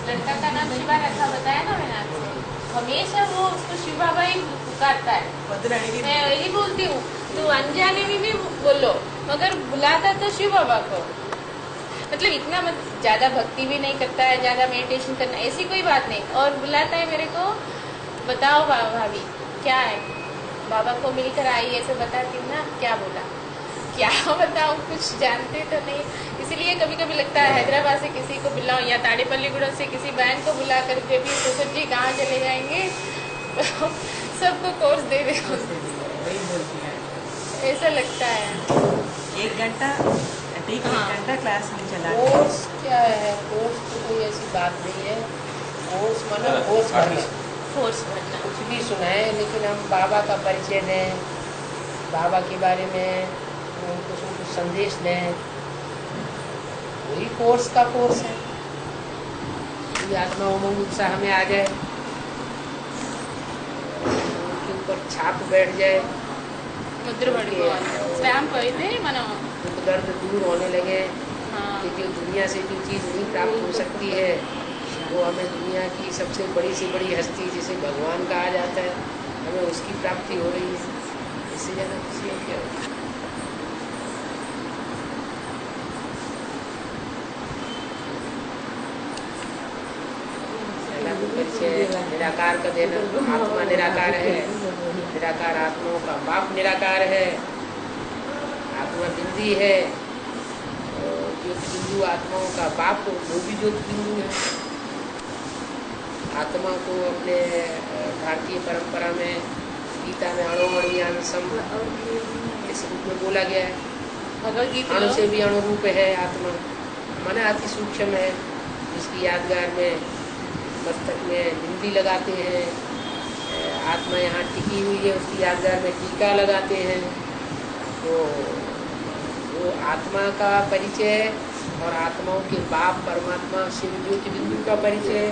लड़का का नाम शिवा रखा, बताया ना मैंने आपसे। हमेशा वो उसको शिव बाबा ही पुकारता है। मैं यही बोलती हूँ, तू अनजाने में भी बोलो, मगर बुलाता तो शिव बाबा को। मतलब इतना मत ज्यादा भक्ति भी नहीं करता है, ज्यादा मेडिटेशन करना ऐसी कोई बात नहीं, और बुलाता है मेरे को, बताओ भाभी क्या है, बाबा को मिलकर आई, ऐसे बताती हूँ ना, क्या बोला, क्या बताऊँ, कुछ जानते तो नहीं। इसीलिए कभी कभी लगता है हैदराबाद से किसी को बुलाऊं या ताड़ेपल्लीगुड़ा से किसी बहन को बुला करके भी सोचो जी कहाँ चले जाएंगे, तो सबको कोर्स दे दे, ऐसा लगता है। 1 घंटा ठीक है, 1 घंटा क्लास में चला। कोर्स क्या है, कोर्स तो कोई ऐसी बात नहीं है। कोर्स माना कोर्स भरना, फोर्स भरना। कुछ भी सुनाए, लेकिन हम बाबा का परिचय दें, बाबा के बारे में कुछ न कुछ संदेश दें, वही कोर्स का कोर्स है। ये आत्मा उमंग उत्साह में आ जाए, उनके ऊपर छाप बैठ जाए, ముద్ర పడిపోవాలి, స్టాంప్ అయితే మనం दुख दर्द दूर होने लगे, हाँ, कि जो दुनिया से जो चीज़ नहीं प्राप्त हो सकती है, वो हमें दुनिया की सबसे बड़ी से बड़ी हस्ती जिसे भगवान कहा जाता है, हमें उसकी प्राप्ति हो रही है। इससे ज़्यादा खुशी और क्या होगी। पहला तो परिचय निराकार का देना, आत्मा निराकार है, निराकार आत्माओं का बाप निराकार है, आत्मा बिंदी है, ज्योति बिंदु आत्माओं का बाप वो भी ज्योति बिंदु है। आत्मा को अपने भारतीय परंपरा में गीता में अणुमणियान सम इस रूप में बोला गया है। भगवद गीता अणु से भी अणुरूप है आत्मा, माने अति सूक्ष्म है, जिसकी यादगार में मस्तक में बिंदी लगाते हैं, आत्मा यहाँ टिकी हुई है, उसकी यादगार में टीका लगाते हैं। तो वो आत्मा का परिचय और आत्माओं के बाप परमात्मा शिव ज्योति बिंदु का परिचय,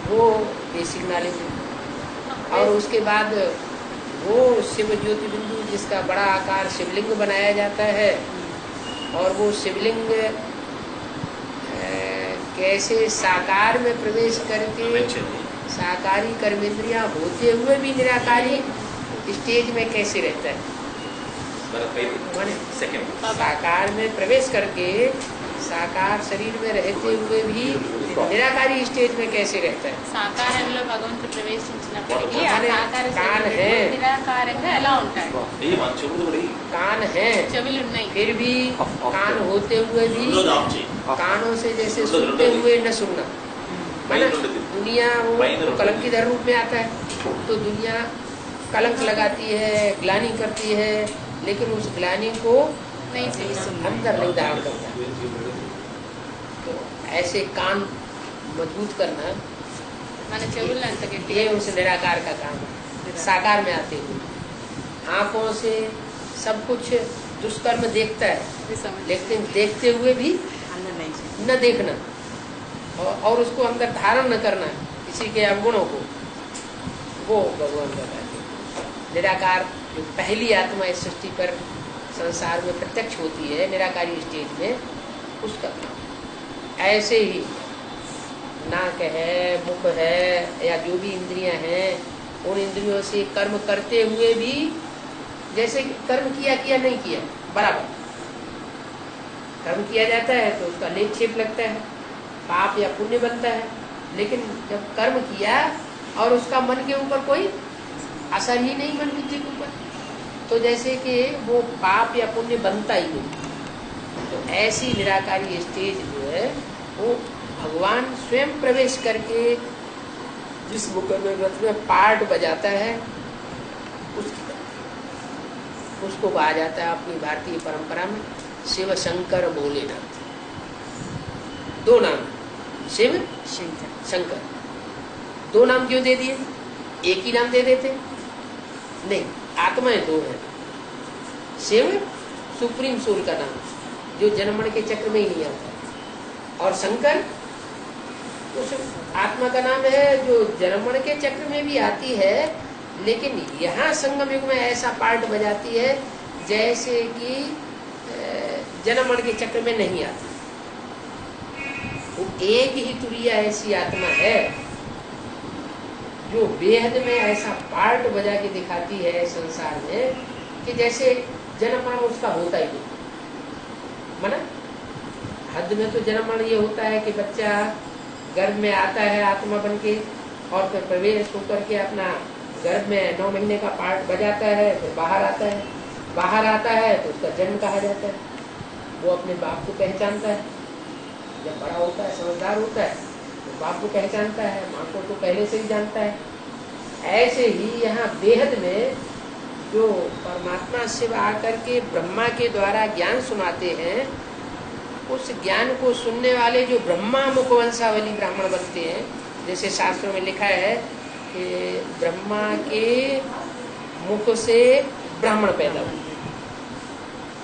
वो बेसिक नॉलेज है। और उसके बाद वो शिव ज्योति बिंदु जिसका बड़ा आकार शिवलिंग बनाया जाता है, और वो शिवलिंग कैसे साकार में प्रवेश करके साकारी कर्मेंद्रियां होते हुए भी निराकारी स्टेज में कैसे रहता है, साकार में प्रवेश करके साकार शरीर में रहते हुए भी निराकारी स्टेज में कैसे रहता है। సాకారంలో భగవంతుడు ప్రవేశించినప్పటికీ ఆ సాకార कान శరీరంలో है, నిరాకారంగా ఎలా ఉంటాడు, कान है, చెవులు ఉన్నాయి, फिर भी कान होते हुए भी कानों से जैसे सुनते हुए न सुनना, है ना। दुनिया वो कलंकीधर रूप में आता है, तो दुनिया कलंक लगाती है, ग्लानि करती है, लेकिन उस ग्लानि को नहीं सुनना, अंदर नहीं धारण करता। तो ऐसे कान मजबूत करना, మన చెవులు అంత ये గట్టిగా उस निराकार का काम है। साकार में आते हुए आंखों से सब कुछ दुष्कर्म देखता है, समझ, लेकिन देखते हुए भी अंदर नहीं चाहिए। न देखना और उसको अंदर धारण न करना किसी के अवगुणों को, वो भगवान का कार्य। निराकार जो पहली आत्मा इस सृष्टि पर संसार में प्रत्यक्ष होती है निराकारी स्टेज में, उसका काम। ऐसे ही नाक है, मुख है, या जो भी इंद्रियां हैं, उन इंद्रियों से कर्म करते हुए भी जैसे कर्म किया नहीं किया बराबर, कर्म किया जाता है तो उसका लेप छेप लगता है, पाप या पुण्य बनता है, लेकिन जब कर्म किया और उसका मन के ऊपर कोई असर ही नहीं, मन बुद्धि के ऊपर, तो जैसे कि वो पाप या पुण्य बनता ही नहीं। तो ऐसी निराकारी स्टेज जो है वो भगवान स्वयं प्रवेश करके जिस मुकदमे रथ में पार्ट बजाता है उसको कहा जाता है अपनी भारतीय परंपरा में शिव शंकर भोलेनाथ। दो नाम, शिव शंकर। दो नाम क्यों दे दिए, एक ही नाम दे देते नहीं, आत्माएं दो हैं। शिव सुप्रीम सोल का नाम जो जन्मण के चक्र में ही नहीं आता, और शंकर उस आत्मा का नाम है जो जन्मण के चक्र में भी आती है, लेकिन यहाँ संगम युग में ऐसा पार्ट बजाती है जैसे कि जन्मण के चक्र में नहीं आती। वो एक ही तुरीय ऐसी आत्मा है जो बेहद में ऐसा पार्ट बजा के दिखाती है संसार में कि जैसे जन्म मरण उसका होता ही नहीं। माना हद में तो जन्म मरण ये होता है कि बच्चा गर्भ में आता है आत्मा बन के, और फिर प्रवेश होकर के अपना गर्भ में 9 महीने का पार्ट बजाता है, फिर बाहर आता है। बाहर आता है तो उसका जन्म कहा जाता है। वो अपने बाप को पहचानता है, जब बड़ा होता है समझदार होता है तो बाप को पहचानता है, माँ को तो पहले से ही जानता है। ऐसे ही यहाँ बेहद में जो परमात्मा शिव आकर के ब्रह्मा के द्वारा ज्ञान सुनाते हैं, उस ज्ञान को सुनने वाले जो ब्रह्मा मुखवंशावली ब्राह्मण बनते हैं, जैसे शास्त्रों में लिखा है कि ब्रह्मा के मुख से ब्राह्मण पैदा हुए,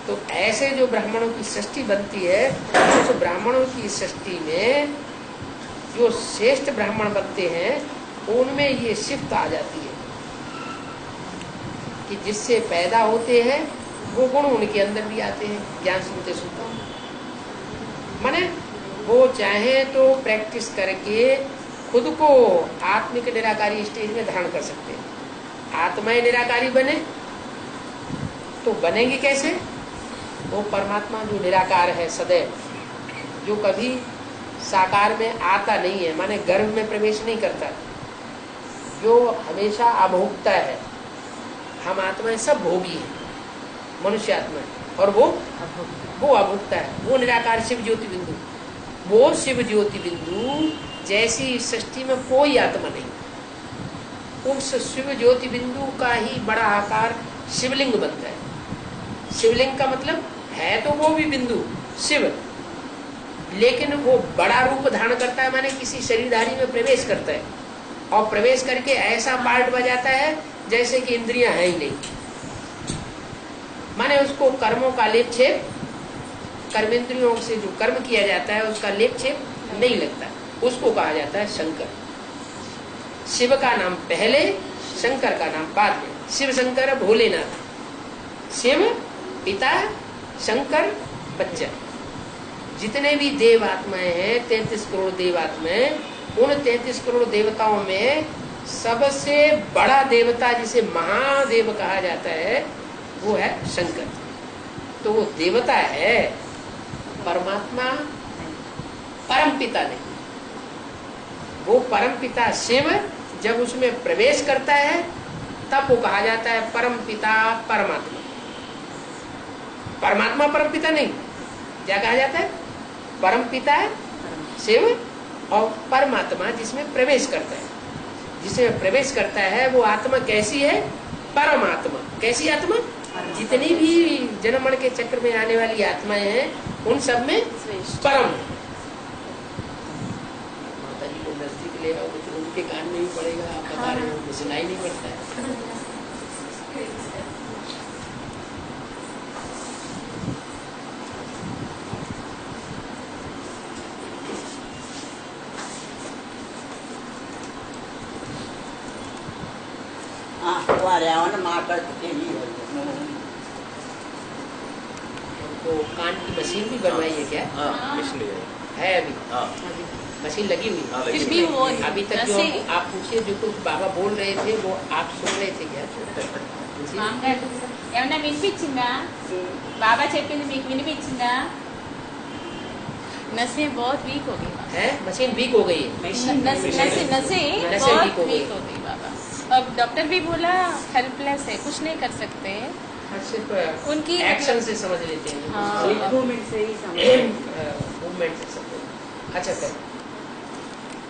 तो ऐसे जो ब्राह्मणों की सृष्टि बनती है, उस ब्राह्मणों की सृष्टि में जो श्रेष्ठ ब्राह्मण बनते हैं उनमें ये शिफ्ट आ जाती है कि जिससे पैदा होते हैं वो गुण उनके अंदर भी आते हैं ज्ञान सुनते सुनते। माने वो चाहे तो प्रैक्टिस करके खुद को आत्मिक निराकारी स्टेज में धारण कर सकते हैं। आत्माएं निराकारी बने तो बनेंगे कैसे? वो परमात्मा जो निराकार है सदैव, जो कभी साकार में आता नहीं है, माने गर्भ में प्रवेश नहीं करता, जो हमेशा अभोक्ता है। हम आत्माएं सब भोगी हैं, मनुष्य आत्मा है, और वो अभोक्ता है। वो निराकार शिव ज्योति बिंदु, वो शिव ज्योति बिंदु जैसी सृष्टि में कोई आत्मा नहीं। उस शिव ज्योति बिंदु का ही बड़ा आकार शिवलिंग बनता है। शिवलिंग का मतलब है तो वो भी बिंदु शिव, लेकिन वो बड़ा रूप धारण करता है, माने किसी शरीरधारी में प्रवेश करता है, और प्रवेश करके ऐसा पार्ट बजाता है जैसे कि इंद्रियां है ही नहीं। माने उसको कर्मों का लेप छेप, कर्मेंद्रियों से जो कर्म किया जाता है उसका लेप छेप नहीं लगता, उसको कहा जाता है शंकर। शिव का नाम पहले, शंकर का नाम बाद में। शिव शंकर भोलेनाथ, शिव पिता, शंकर बच्चा। जितने भी देव आत्माएं हैं, 33 करोड़ देव आत्माएं, उन 33 करोड़ देवताओं में सबसे बड़ा देवता जिसे महादेव कहा जाता है वो है शंकर। तो वो देवता है, परमात्मा परम पिता नहीं। वो परम पिता शिव जब उसमें प्रवेश करता है तब वो कहा जाता है परम पिता परमात्मा। परमात्मा परम पिता नहीं, क्या कहा जाता है? परम पिता है शिव, और परमात्मा जिसमें प्रवेश करता है। जिसमें प्रवेश करता है वो आत्मा कैसी है? परमात्मा। कैसी आत्मा? जितनी भी जन्म मरण के चक्र में आने वाली आत्माएं हैं उन सब में परम। माता जी को नजदीक ले आओ, कुछ उनके कान में भी पड़ेगा, आप बता रहे हो, सुनाई नहीं पड़ता है। तो कान की मशीन भी बनवाई है क्या? है अभी मशीन लगी हुई है। फिर भी वो अभी तक जो आप पूछिए, जो कुछ बाबा बोल रहे थे वो आप सुन रहे थे क्या? ఏమన్నా వినిపించిందా? బాబా చెప్పింది మీకు వినిపించిందా? नसें बहुत वीक हो गई है, मशीन वीक हो गई है। नसें बहुत वीक हो गई बाबा। अब डॉक्टर भी बोला हेल्पलेस है, कुछ नहीं कर सकते। सिर्फ उनकी एक्शन से समझ लेते हैं। हाँ, मूवमेंट से ही समझ, मूवमेंट से समझ। अच्छा कर,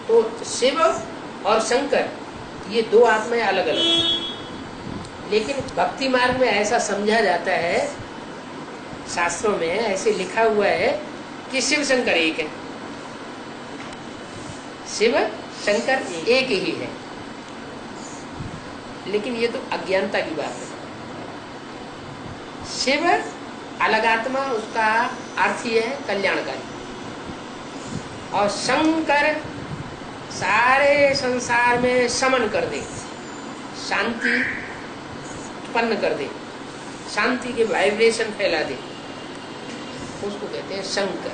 तो शिव और शंकर ये दो आत्माएं अलग अलग, लेकिन भक्ति मार्ग में ऐसा समझा जाता है, शास्त्रों में ऐसे लिखा हुआ है कि शिव शंकर एक है। शिव शंकर एक ही है, लेकिन ये तो अज्ञानता की बात है। शिव अलग आत्मा, उसका अर्थ ही है कल्याणकारी, और शंकर सारे संसार में शमन कर दे, शांति उत्पन्न कर दे, शांति के वाइब्रेशन फैला दे, उसको कहते हैं शंकर।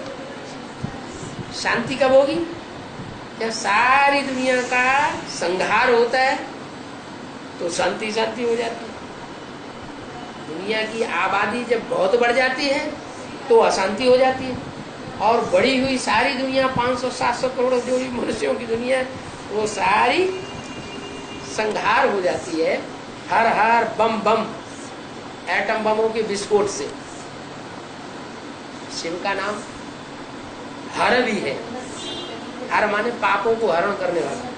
शांति कब होगी? जब सारी दुनिया का संहार होता है तो शांति शांति हो जाती है। दुनिया की आबादी जब बहुत बढ़ जाती है तो अशांति हो जाती है। और बढ़ी हुई सारी दुनिया 500-700 करोड़ जो भी मनुष्यों की दुनिया है वो सारी संहार हो जाती है। हर हर बम बम, एटम बमों के विस्फोट से। शिव का नाम हर भी है। हर माने पापों को हरण करने वाला।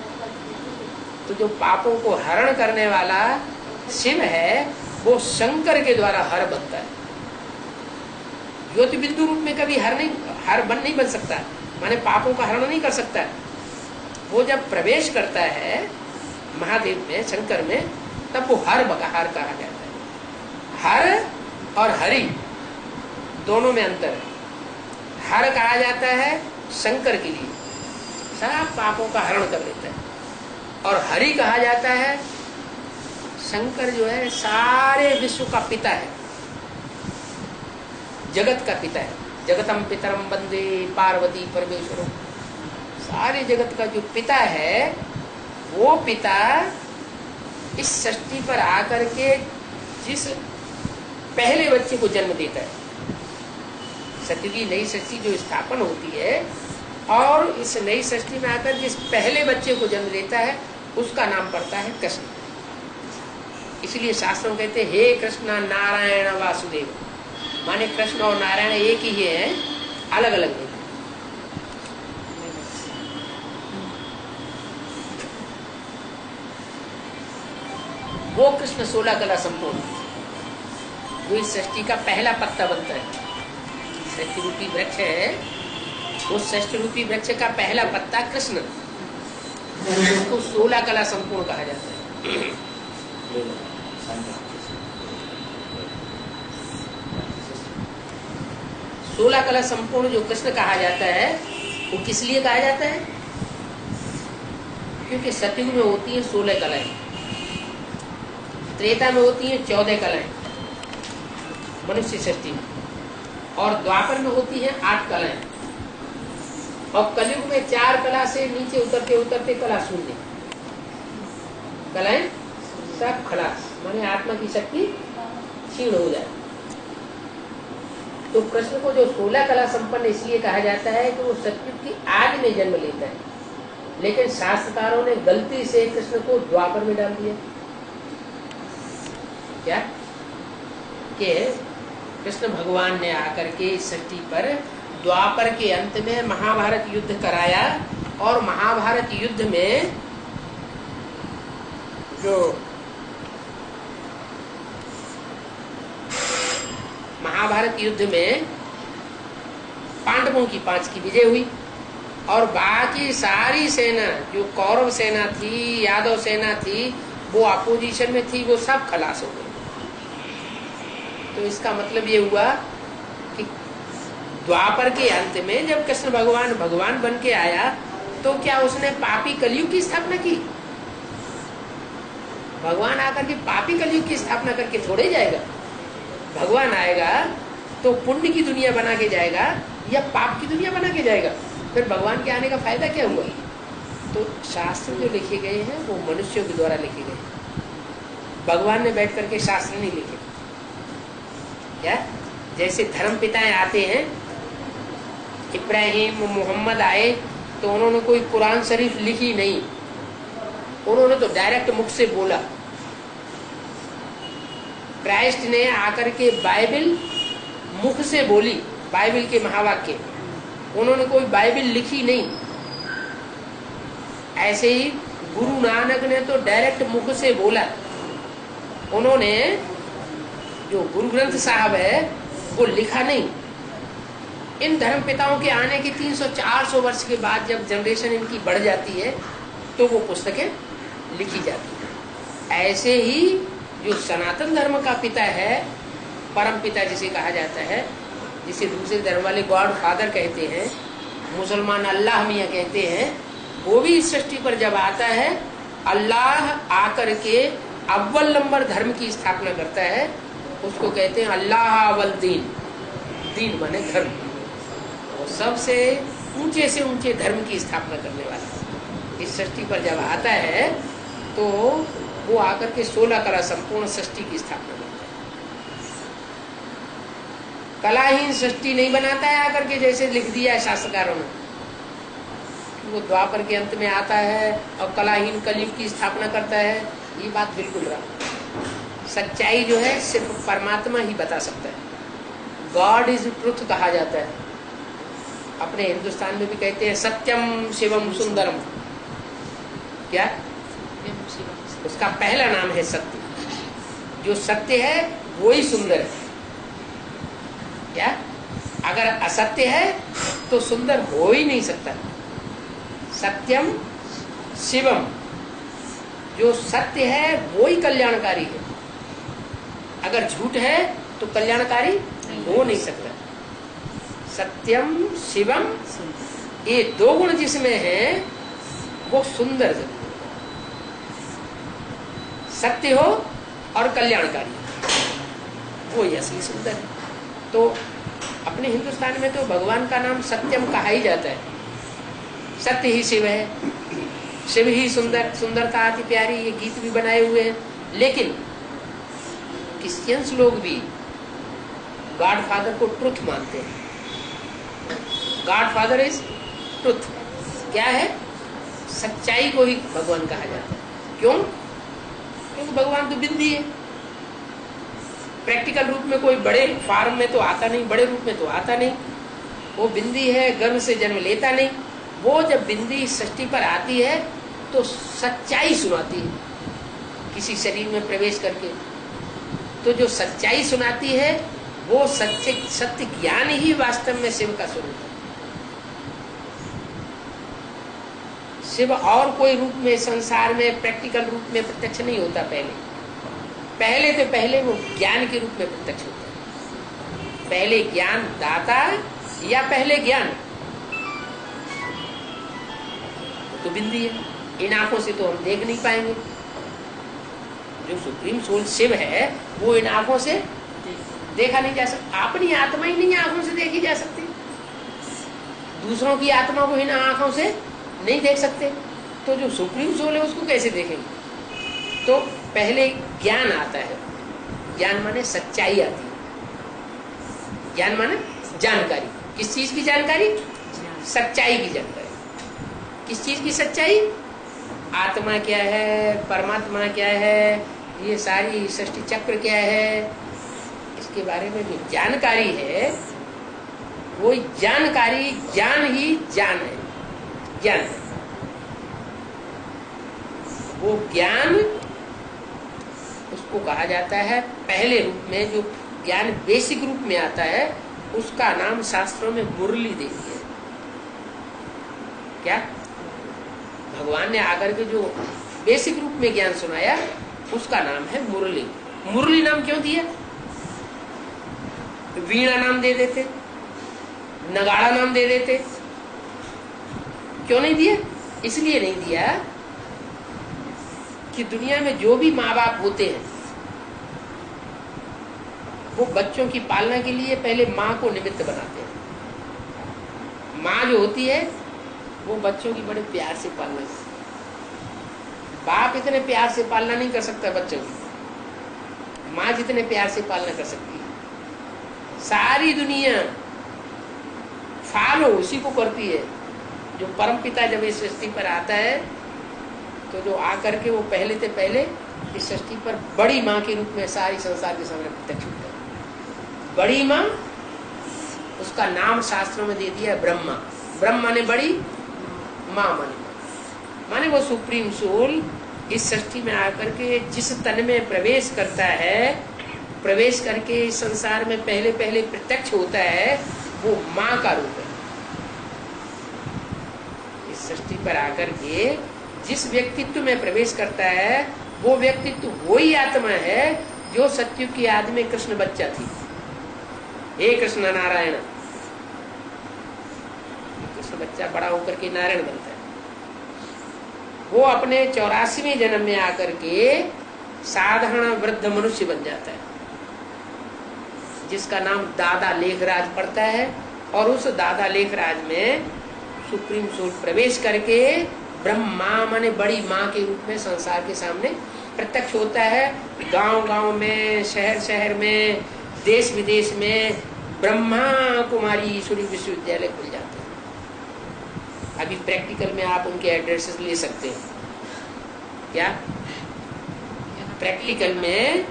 तो जो पापों को हरण करने वाला शिव है वो शंकर के द्वारा हर बनता है। ज्योति बिंदु रूप में कभी हर नहीं बन सकता, माने पापों का हरण नहीं कर सकता। वो जब प्रवेश करता है महादेव में, शंकर में, तब वो हर कहा जाता है। हर और हरि दोनों में अंतर है। हर कहा जाता है शंकर के लिए, सब पापों का हरण कर लेता है। और हरि कहा जाता है, शंकर जो है सारे विश्व का पिता है, जगत का पिता है। जगतम पितरम वंदे पार्वती परमेश्वरम। सारे जगत का जो पिता है वो पिता इस सृष्टि पर आकर के जिस पहले बच्चे को जन्म देता है, सत्य की नई सृष्टि जो स्थापन होती है और इस नई सृष्टि में आकर जिस पहले बच्चे को जन्म देता है उसका नाम पड़ता है कृष्ण। इसलिए शास्त्रों कहते हैं हे कृष्ण नारायण वासुदेव, माने कृष्ण और नारायण एक ही है, अलग अलग नहीं। वो कृष्ण 16 कला संपूर्ण जो इस सृष्टि का पहला पत्ता बनता है। सृष्टि रूपी वृक्ष है, वो सृष्टि रूपी वृक्ष का पहला पत्ता कृष्ण, उसको 16 कला संपूर्ण कहा जाता है। 16 कला संपूर्ण जो कृष्ण कहा जाता है वो किस लिए कहा जाता है? क्योंकि सतयुग में होती है 16 कलाएं, त्रेता में होती है 14 कलाएं मनुष्य सृष्टि में, और द्वापर में होती है 8 कलाएं, और कलयुग में 4 कला से नीचे उतरते उतरते कला शून्य, कलाएं सब खलास, माने आत्मा की शक्ति क्षीण हो जाए। तो कृष्ण को जो 16 कला संपन्न इसलिए कहा जाता है कि वो सतयुग की आग में जन्म लेता है, लेकिन शास्त्रकारों ने गलती से कृष्ण को द्वापर में डाल दिया। क्या कि कृष्ण भगवान ने आकर के इस सृष्टि पर द्वापर के अंत में महाभारत युद्ध कराया, और महाभारत युद्ध में जो महाभारत युद्ध में पांडवों की 5 की विजय हुई, और बाकी सारी सेना जो कौरव सेना थी, यादव सेना थी, वो अपोजिशन में थी, वो सब खलास हो गई। तो इसका मतलब ये हुआ कि द्वापर के अंत में जब कृष्ण भगवान बन के आया तो क्या उसने पापी कलयुग की स्थापना की? भगवान आकर के पापी कलयुग की स्थापना करके थोड़े जाएगा। भगवान आएगा तो पुण्य की दुनिया बना के जाएगा या पाप की दुनिया बना के जाएगा? फिर भगवान के आने का फायदा क्या हुआ? तो शास्त्र जो लिखे गए हैं वो मनुष्यों के द्वारा लिखे गए, भगवान ने बैठ करके शास्त्र नहीं लिखे। क्या जैसे धर्म पिताएं आते हैं, इब्राहिम मोहम्मद आए तो उन्होंने कोई कुरान शरीफ लिखी नहीं, उन्होंने तो डायरेक्ट मुख से बोला। क्राइस्ट ने आकर के बाइबल मुख से बोली, बाइबल के महावाक्य, उन्होंने कोई बाइबल लिखी नहीं। ऐसे ही गुरु नानक ने तो डायरेक्ट मुख से बोला, उन्होंने जो गुरु ग्रंथ साहब है वो लिखा नहीं। इन धर्म पिताओं के आने के 300-400 वर्ष के बाद जब जनरेशन इनकी बढ़ जाती है तो वो पुस्तकें लिखी जाती है। ऐसे ही जो सनातन धर्म का पिता है, परम पिता जिसे कहा जाता है, जिसे दूसरे धर्म वाले गॉड फादर कहते हैं, मुसलमान अल्लाह मियाँ कहते हैं, वो भी इस सृष्टि पर जब आता है, अल्लाह आकर के अव्वल नंबर धर्म की स्थापना करता है, उसको कहते हैं अल्लाह अव्वल दीन। दीन माने धर्म। और सबसे ऊंचे से ऊंचे धर्म की स्थापना करने वाला इस सृष्टि पर जब आता है तो वो आकर के 16 कला संपूर्ण सृष्टि की स्थापना करता है। कलाहीन सृष्टि नहीं बनाता है आकर के, जैसे लिख दिया है शास्त्रकारों ने, वो द्वापर के अंत में आता है और कलाहीन कलयुग की स्थापना करता है। ये बात बिल्कुल रहा। सच्चाई जो है सिर्फ परमात्मा ही बता सकता है। गॉड इज ट्रुथ कहा जाता है। अपने हिंदुस्तान में भी कहते हैं सत्यम शिवम सुंदरम। क्या उसका पहला नाम है सत्य। जो सत्य है वो ही सुंदर है। क्या अगर असत्य है तो सुंदर हो ही नहीं सकता। सत्यम शिवम, जो सत्य है वो ही कल्याणकारी है। अगर झूठ है तो कल्याणकारी हो नहीं सकता। सत्यम शिवम, ये दो गुण जिसमें है वो सुंदर जरूर। सत्य हो और कल्याणकारी, वो ही असली सुंदर है। तो अपने हिंदुस्तान में तो भगवान का नाम सत्यम कहा ही जाता है। सत्य ही शिव है, शिव ही सुंदर, सुंदरता अति प्यारी, ये गीत भी बनाए हुए हैं। लेकिन क्रिश्चियंस लोग भी गॉड फादर को ट्रुथ मानते हैं। God father is truth. क्या है? सच्चाई को ही भगवान कहा जाता है। क्यों? क्योंकि भगवान तो बिंदी है। प्रैक्टिकल रूप में कोई बड़े फॉर्म में तो आता नहीं, बड़े रूप में तो आता नहीं। वो बिंदी है, गर्भ से जन्म लेता नहीं। वो जब बिंदी सृष्टि पर आती है तो सच्चाई सुनाती है किसी शरीर में प्रवेश करके। तो जो सच्चाई सुनाती है वो सत्य ज्ञान ही वास्तव में शिव का स्वरूप है। शिव और कोई रूप में संसार में प्रैक्टिकल रूप में प्रत्यक्ष नहीं होता। पहले वो ज्ञान के रूप में प्रत्यक्ष होता है। पहले ज्ञान दाता या पहले ज्ञान, तो बिंदी है। इन आंखों से तो हम देख नहीं पाएंगे। जो सुप्रीम सोल शिव है वो इन आंखों से देखा नहीं जा सकता। अपनी आत्मा ही नहीं आंखों से देखी जा सकती। दूसरों की आत्मा को इन आंखों से नहीं देख सकते। तो जो सुप्रीम सोल है उसको कैसे देखेंगे? तो पहले ज्ञान आता है। ज्ञान माने सच्चाई आती है। ज्ञान माने जानकारी। किस चीज की जानकारी? सच्चाई की जानकारी। किस चीज की सच्चाई? आत्मा क्या है, परमात्मा क्या है, ये सारी सृष्टि चक्र क्या है, इसके बारे में जो जानकारी है वो जानकारी, ज्ञान ही ज्ञान है। ज्ञान है वो ज्ञान, उसको कहा जाता है पहले रूप में। जो ज्ञान बेसिक रूप में आता है उसका नाम शास्त्रों में मुरली देवी है। क्या? भगवान ने आकर के जो बेसिक रूप में ज्ञान सुनाया उसका नाम है मुरली। मुरली नाम क्यों दिया? वीणा नाम दे देते, नगाड़ा नाम दे देते। क्यों नहीं दिया? इसलिए नहीं दिया कि दुनिया में जो भी माँ बाप होते हैं वो बच्चों की पालना के लिए पहले माँ को निमित्त बनाते हैं। माँ जो होती है वो बच्चों की बड़े प्यार से पालना करती है। बाप इतने प्यार से पालना नहीं कर सकता बच्चों की, माँ जितने प्यार से पालना कर सकती है। सारी दुनिया फॉलो उसी को करती है। जो परमपिता जब इस सृष्टि पर आता है तो जो आकर के वो पहले से पहले इस सृष्टि पर बड़ी माँ के रूप में सारी संसार के सामने प्रत्यक्ष होता है। बड़ी माँ, उसका नाम शास्त्रों में दे दिया ब्रह्मा। ब्रह्मा माने बड़ी, माँ माने वो सुप्रीम सोल इस सृष्टि में आकर के जिस तन में प्रवेश करता है, प्रवेश करके इस संसार में पहले पहले प्रत्यक्ष होता है, वो माँ का रूप है। इस सृष्टि पर आकर के जिस व्यक्तित्व में प्रवेश करता है वो व्यक्तित्व वही आत्मा है जो सत्युग की आदि में कृष्ण बच्चा थी। हे कृष्ण नारायण। कृष्ण बच्चा बड़ा होकर के नारायण बनता है। वो अपने 84वें जन्म में आकर के साधारण वृद्ध मनुष्य बन जाता है जिसका नाम दादा लेखराज पड़ता है। और उस दादा लेखराज में सुप्रीम सोल प्रवेश करके ब्रह्मा माने बड़ी माँ के रूप में संसार के सामने प्रत्यक्ष होता है। गांव गांव में, शहर शहर में, देश विदेश में ब्रह्मा कुमारी ईश्वरी विश्वविद्यालय खुल जाते हैं। अभी प्रैक्टिकल में आप उनके एड्रेसेस ले सकते हैं। क्या प्रैक्टिकल में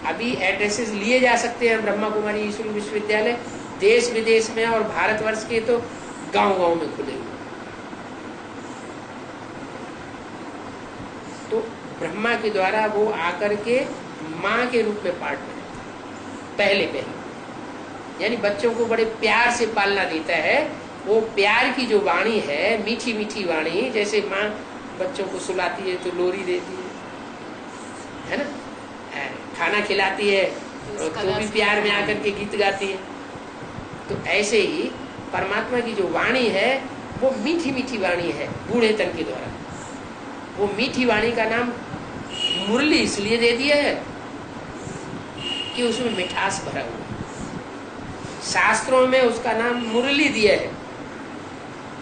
अभी एड्रेसेस लिए जा सकते हैं ब्रह्मा कुमारी ईश्वरी विश्वविद्यालय देश विदेश में, और भारतवर्ष के तो गांव गांव में खुले हुए। तो ब्रह्मा के द्वारा वो आकर के माँ के रूप में पाठ में पहले यानी बच्चों को बड़े प्यार से पालना देता है। वो प्यार की जो वाणी है, मीठी मीठी वाणी, जैसे माँ बच्चों को सुलाती है तो लोरी देती है ना, खाना खिलाती है तो भी प्यार में आकर के गीत गाती है। तो ऐसे ही परमात्मा की जो वाणी है वो मीठी मीठी वाणी है बूढ़े तन के द्वारा। वो मीठी वाणी का नाम मुरली इसलिए दे दिया है कि उसमें मिठास भरा हुआ है। शास्त्रों में उसका नाम मुरली दिया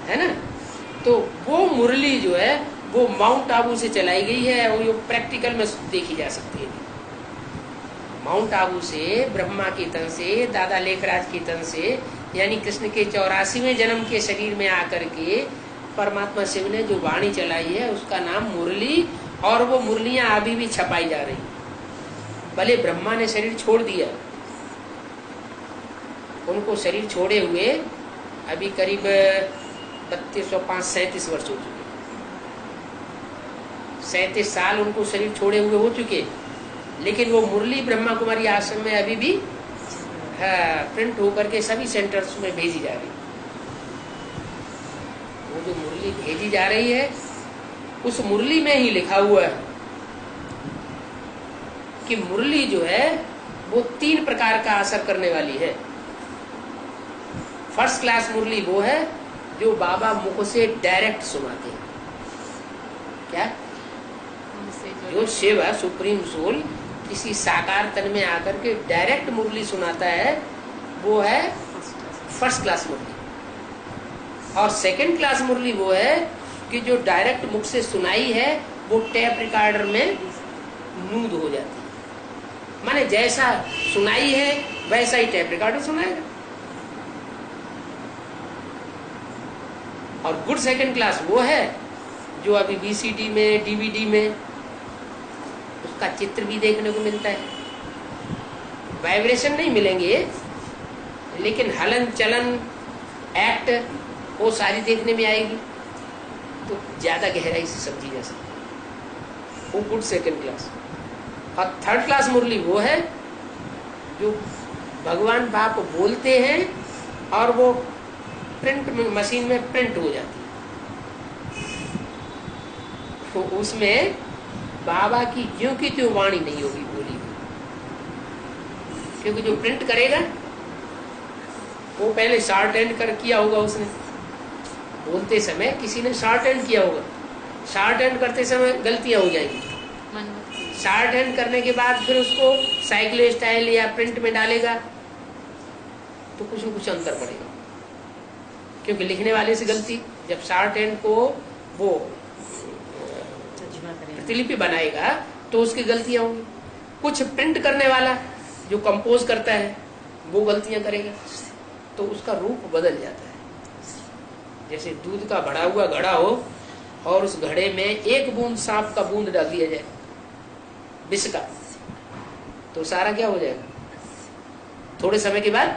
है ना। तो वो मुरली जो है वो माउंट आबू से चलाई गई है और ये प्रैक्टिकल में देखी जा सकती है। माउंट आबू से, ब्रह्मा के तन से, दादा लेखराज के तन से, यानी कृष्ण के 84वें जन्म के शरीर में आकर के परमात्मा शिव ने जो वाणी चलाई है उसका नाम मुरली, और वो मुरलियां अभी भी छपाई जा रही। भले ब्रह्मा ने शरीर छोड़ दिया, उनको शरीर छोड़े हुए अभी करीब 3205-37 वर्ष हो चुके, 37 साल उनको शरीर छोड़े हुए हो चुके, लेकिन वो मुरली ब्रह्मा कुमारी आश्रम में अभी भी प्रिंट होकर के सभी सेंटर्स में भेजी जा रही। वो जो मुरली भेजी जा रही है उस मुरली में ही लिखा हुआ है कि मुरली जो है वो 3 प्रकार का असर करने वाली है। फर्स्ट क्लास मुरली वो है जो बाबा मुख से डायरेक्ट सुनाते हैं। क्या? जो शिव है, सुप्रीम सोल, किसी साकार तन में आकर के डायरेक्ट मुरली सुनाता है, वो है फर्स्ट क्लास मुरली। और सेकंड क्लास मुरली वो है कि जो डायरेक्ट मुख से सुनाई है वो टेप रिकॉर्डर में नूद हो जाती है। माने जैसा सुनाई है वैसा ही टेप रिकॉर्डर सुनाएगा। और गुड सेकंड क्लास वो है जो अभी VCD में, DVD में उसका चित्र भी देखने को मिलता है। वाइब्रेशन नहीं मिलेंगे, लेकिन हलन चलन एक्ट वो सारी देखने में आएगी, तो ज्यादा गहराई से समझी जा सकती है। वो गुड सेकंड क्लास। और थर्ड क्लास मुरली वो है जो भगवान बाप बोलते हैं और वो प्रिंट में, मशीन में प्रिंट हो जाती है। तो उसमें बाबा की ज्यों की त्यों वाणी नहीं होगी बोली हुई, क्योंकि जो प्रिंट करेगा वो पहले शॉर्ट हैंड कर किया होगा। उसने बोलते समय किसी ने शॉर्ट हैंड किया होगा। शॉर्ट हैंड करते समय गलतियां हो जाएंगी। शॉर्ट हैंड करने के बाद फिर उसको साइक्लो स्टाइल या प्रिंट में डालेगा तो कुछ न कुछ अंतर पड़ेगा, क्योंकि लिखने वाले से गलती। जब शॉर्ट हैंड को वो प्रतिलिपि बनाएगा तो उसकी गलतियां होंगी। कुछ प्रिंट करने वाला जो कंपोज करता है वो गलतियां करेगा, तो उसका रूप बदल जाता है। जैसे दूध का भरा हुआ घड़ा हो और उस घड़े में एक बूंद सांप का बूंद डाल दिया जाए, विष का, तो सारा क्या हो जाएगा? थोड़े समय के बाद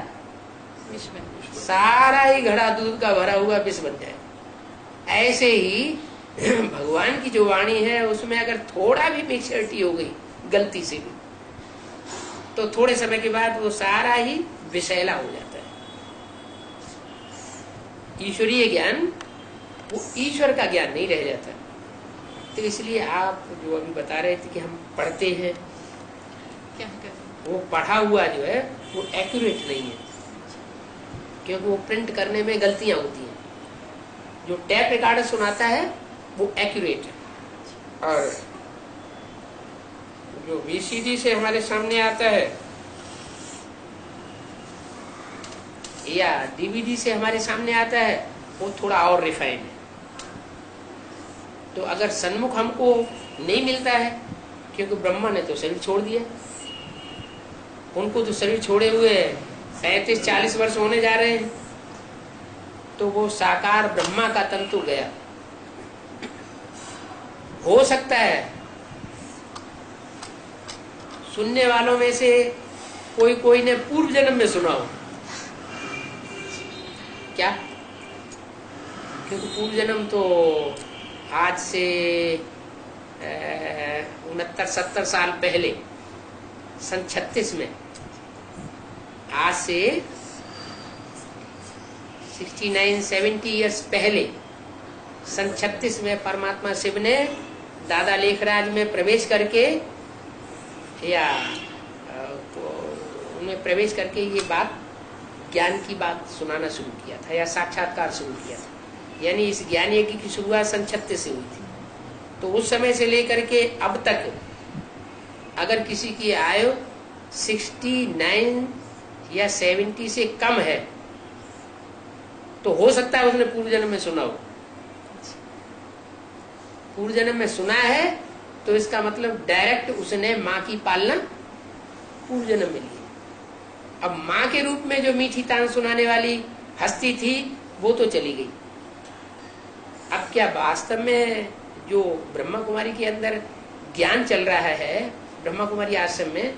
सारा ही घड़ा दूध का भरा हुआ विष बन जाए। ऐसे ही भगवान की जो वाणी है उसमें अगर थोड़ा भी मेच्योरिटी हो गई गलती से भी, तो थोड़े समय के बाद वो सारा ही विषैला हो जाता है। ईश्वरीय ज्ञान वो ईश्वर का ज्ञान नहीं रह जाता। तो इसलिए आप जो अभी बता रहे थे कि हम पढ़ते हैं, क्या करें? वो पढ़ा हुआ जो है वो एक्यूरेट नहीं है, क्योंकि वो प्रिंट करने में गलतियां होती हैं। जो टैप रिकॉर्डर सुनाता है वो एक्यूरेट है, और जो VCD से हमारे सामने आता है या DVD से हमारे सामने आता है वो थोड़ा और रिफाइंड है। तो अगर सन्मुख हमको नहीं मिलता है, क्योंकि ब्रह्मा ने तो शरीर छोड़ दिया, उनको तो शरीर छोड़े हुए 35-40 वर्ष होने जा रहे हैं, तो वो साकार ब्रह्मा का तंतु गया। हो सकता है सुनने वालों में से कोई ने पूर्व जन्म में सुना हो क्या? क्योंकि पूर्व जन्म तो आज से 69-70 साल पहले, सन 36 में, आज से 69-70 ईयर्स पहले, सन 36 में परमात्मा शिव ने दादा लेखराज में प्रवेश करके, या उनमें प्रवेश करके ये बात, ज्ञान की बात सुनाना शुरू किया था, या साक्षात्कार शुरू किया था। यानी इस ज्ञान यज्ञ की शुरुआत सन 36 से हुई थी। तो उस समय से लेकर के अब तक अगर किसी की आयु 69 या 70 से कम है, तो हो सकता है उसने पूर्व जन्म में सुना हो। पूर्व जन्म में सुना है तो इसका मतलब डायरेक्ट उसने माँ की पालना पूर्व जन्म में ली। अब माँ के रूप में जो मीठी तान सुनाने वाली हस्ती थी वो तो चली गई। अब क्या वास्तव में जो ब्रह्मा कुमारी के अंदर ज्ञान चल रहा है, ब्रह्मा कुमारी आश्रम में,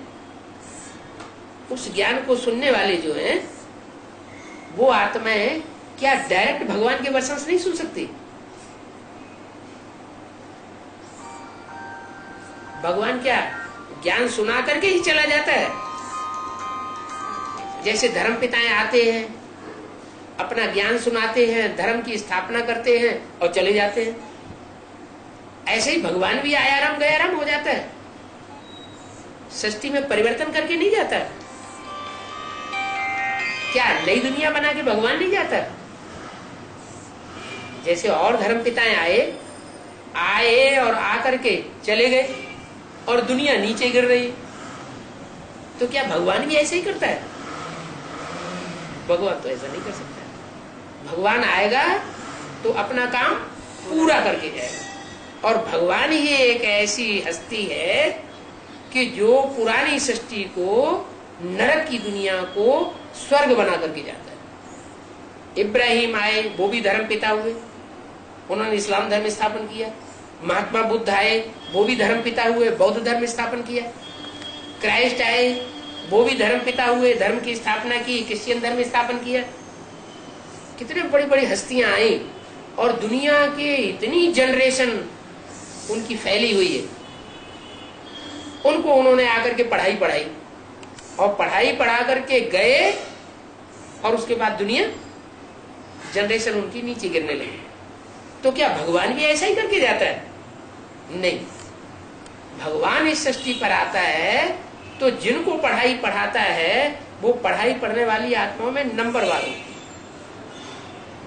उस ज्ञान को सुनने वाले जो हैं वो आत्माएं क्या डायरेक्ट भगवान के वचन से नहीं सुन सकती? भगवान क्या ज्ञान सुना करके ही चला जाता है? जैसे धर्म पिताएं आते हैं, अपना ज्ञान सुनाते हैं, धर्म की स्थापना करते हैं और चले जाते हैं, ऐसे ही भगवान भी आयाराम गयाराम हो जाता है, सृष्टि में परिवर्तन करके नहीं जाता। क्या नई दुनिया बना के भगवान नहीं जाता? जैसे और धर्म पिताएं आए और आकर के चले गए और दुनिया नीचे गिर रही, तो क्या भगवान भी ऐसे ही करता है? भगवान तो ऐसा नहीं कर सकता। भगवान आएगा तो अपना काम पूरा करके जाएगा। और भगवान ही एक ऐसी हस्ती है कि जो पुरानी सृष्टि को, नरक की दुनिया को स्वर्ग बना करके जाता है। इब्राहिम आए, वो भी धर्म पिता हुए, उन्होंने इस्लाम धर्म स्थापन किया। महात्मा बुद्ध आए, वो भी धर्म पिता हुए, बौद्ध धर्म स्थापन किया। क्राइस्ट आए, वो भी धर्म पिता हुए, धर्म की स्थापना की, क्रिश्चियन धर्म स्थापन किया। कितने बड़ी बड़ी हस्तियां आई और दुनिया के इतनी जनरेशन उनकी फैली हुई है। उनको उन्होंने आकर के पढ़ाई और पढ़ाई पढ़ा करके गए और उसके बाद दुनिया, जनरेशन उनकी नीचे गिरने लगी। तो क्या भगवान भी ऐसा ही करके जाता है? नहीं। भगवान इस सृष्टि पर आता है तो जिनको पढ़ाई पढ़ाता है वो पढ़ाई पढ़ने वाली आत्माओं में नंबर 1 होती है।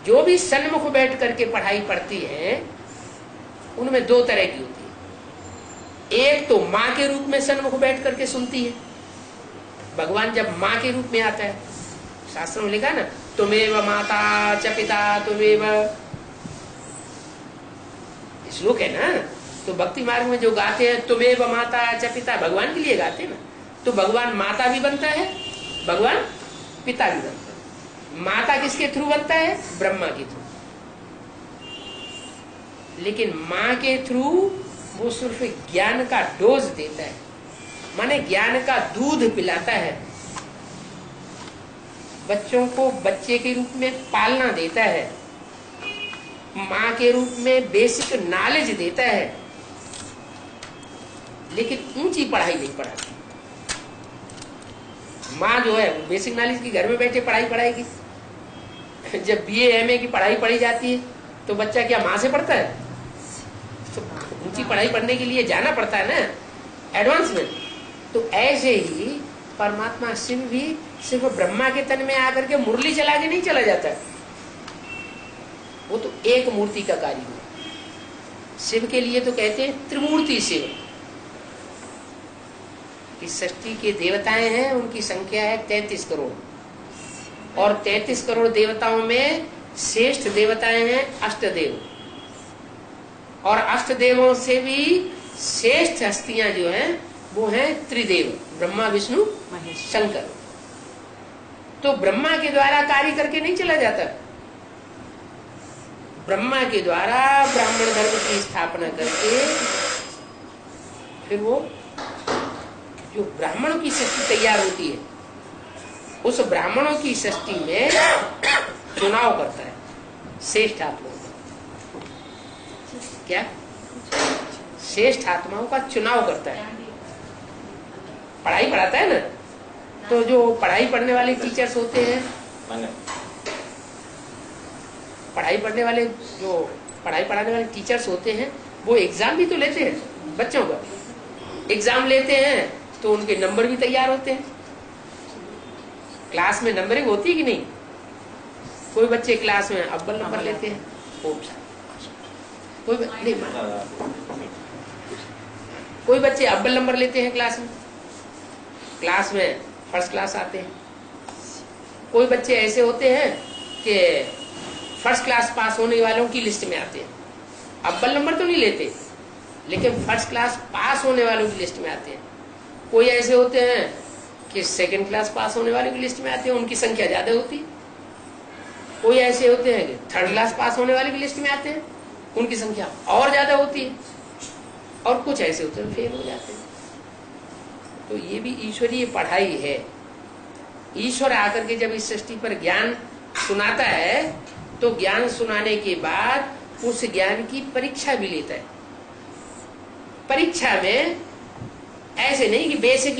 जो भी सन्मुख बैठ करके पढ़ाई पढ़ती है उनमें 2 तरह की होती है। एक तो माँ के रूप में सन्मुख बैठ करके सुनती है। भगवान जब माँ के रूप में आता है, शास्त्रों में लिखा ना, तुमेव माता च पिता तुमेव, श्लोक है ना। तो भक्ति मार्ग में जो गाते हैं तुमेव माता च पिता, भगवान के लिए गाते हैं ना। तो भगवान माता भी बनता है, भगवान पिता भी बनता है। माता किसके थ्रू बनता है? ब्रह्मा के थ्रू। लेकिन माँ के थ्रू वो सिर्फ ज्ञान का डोज देता है, माने ज्ञान का दूध पिलाता है। बच्चों को बच्चे के रूप में पालना देता है, माँ के रूप में बेसिक नॉलेज देता है, लेकिन ऊंची पढ़ाई नहीं पढ़ाती। माँ जो है बेसिक नॉलेज की घर में बैठे पढ़ाई पढ़ाएगी। जब BA MA की पढ़ाई पढ़ी जाती है तो बच्चा क्या माँ से पढ़ता है? तो ऊंची पढ़ाई पढ़ने के लिए जाना पड़ता है ना, एडवांस में। तो ऐसे ही परमात्मा शिव भी सिर्फ ब्रह्मा के तन में आकर के मुरली चला के नहीं चला जाता है। वो तो एक मूर्ति का कार्य हुआ। शिव के लिए तो कहते हैं त्रिमूर्ति शिव। इस सृष्टि के देवताएं हैं, उनकी संख्या है 33 करोड़। और 33 करोड़ देवताओं में श्रेष्ठ देवताएं हैं अष्टदेव, और अष्टदेवों से भी श्रेष्ठ हस्तियां जो हैं वो हैं त्रिदेव, ब्रह्मा विष्णु महेश। शंकर। तो ब्रह्मा के द्वारा कार्य करके नहीं चला जाता, ब्रह्मा के द्वारा ब्राह्मण धर्म की स्थापना करके फिर वो जो ब्राह्मणों की सृष्टि तैयार होती है, उस ब्राह्मणों की सृष्टि में चुनाव करता है श्रेष्ठ आत्माओं का। क्या? श्रेष्ठ आत्माओं का चुनाव करता है। पढ़ाई पढ़ाता है ना, तो जो पढ़ाई पढ़ने वाले टीचर्स होते हैं, पढ़ाई पढ़ाने वाले टीचर्स होते हैं, वो एग्जाम भी तो लेते हैं बच्चों का। एग्जाम लेते हैं तो उनके नंबर भी तैयार होते हैं। क्लास में नंबरिंग होती है कि नहीं? कोई बच्चे क्लास में अव्वल नंबर लेते हैं, कोई बच्चे अव्वल नंबर लेते हैं क्लास में फर्स्ट क्लास आते हैं। कोई बच्चे ऐसे होते हैं कि फर्स्ट क्लास पास होने वालों की लिस्ट में आते हैं, अव्वल नंबर तो नहीं लेते लेकिन फर्स्ट क्लास पास होने वालों की लिस्ट में आते हैं। कोई ऐसे होते हैं कि सेकंड क्लास पास होने वालों की लिस्ट में आते हैं, उनकी संख्या ज्यादा होती है। कोई ऐसे होते हैं कि थर्ड क्लास पास होने वाले की लिस्ट में आते हैं, उनकी संख्या और ज्यादा होती है। और कुछ ऐसे होते हैं फेल हो जाते हैं। तो ये भी ईश्वरीय पढ़ाई है। ईश्वर आकर के जब इस सृष्टि पर ज्ञान सुनाता है तो ज्ञान सुनाने के बाद उस ज्ञान की परीक्षा भी लेता है। परीक्षा में ऐसे नहीं कि बेसिक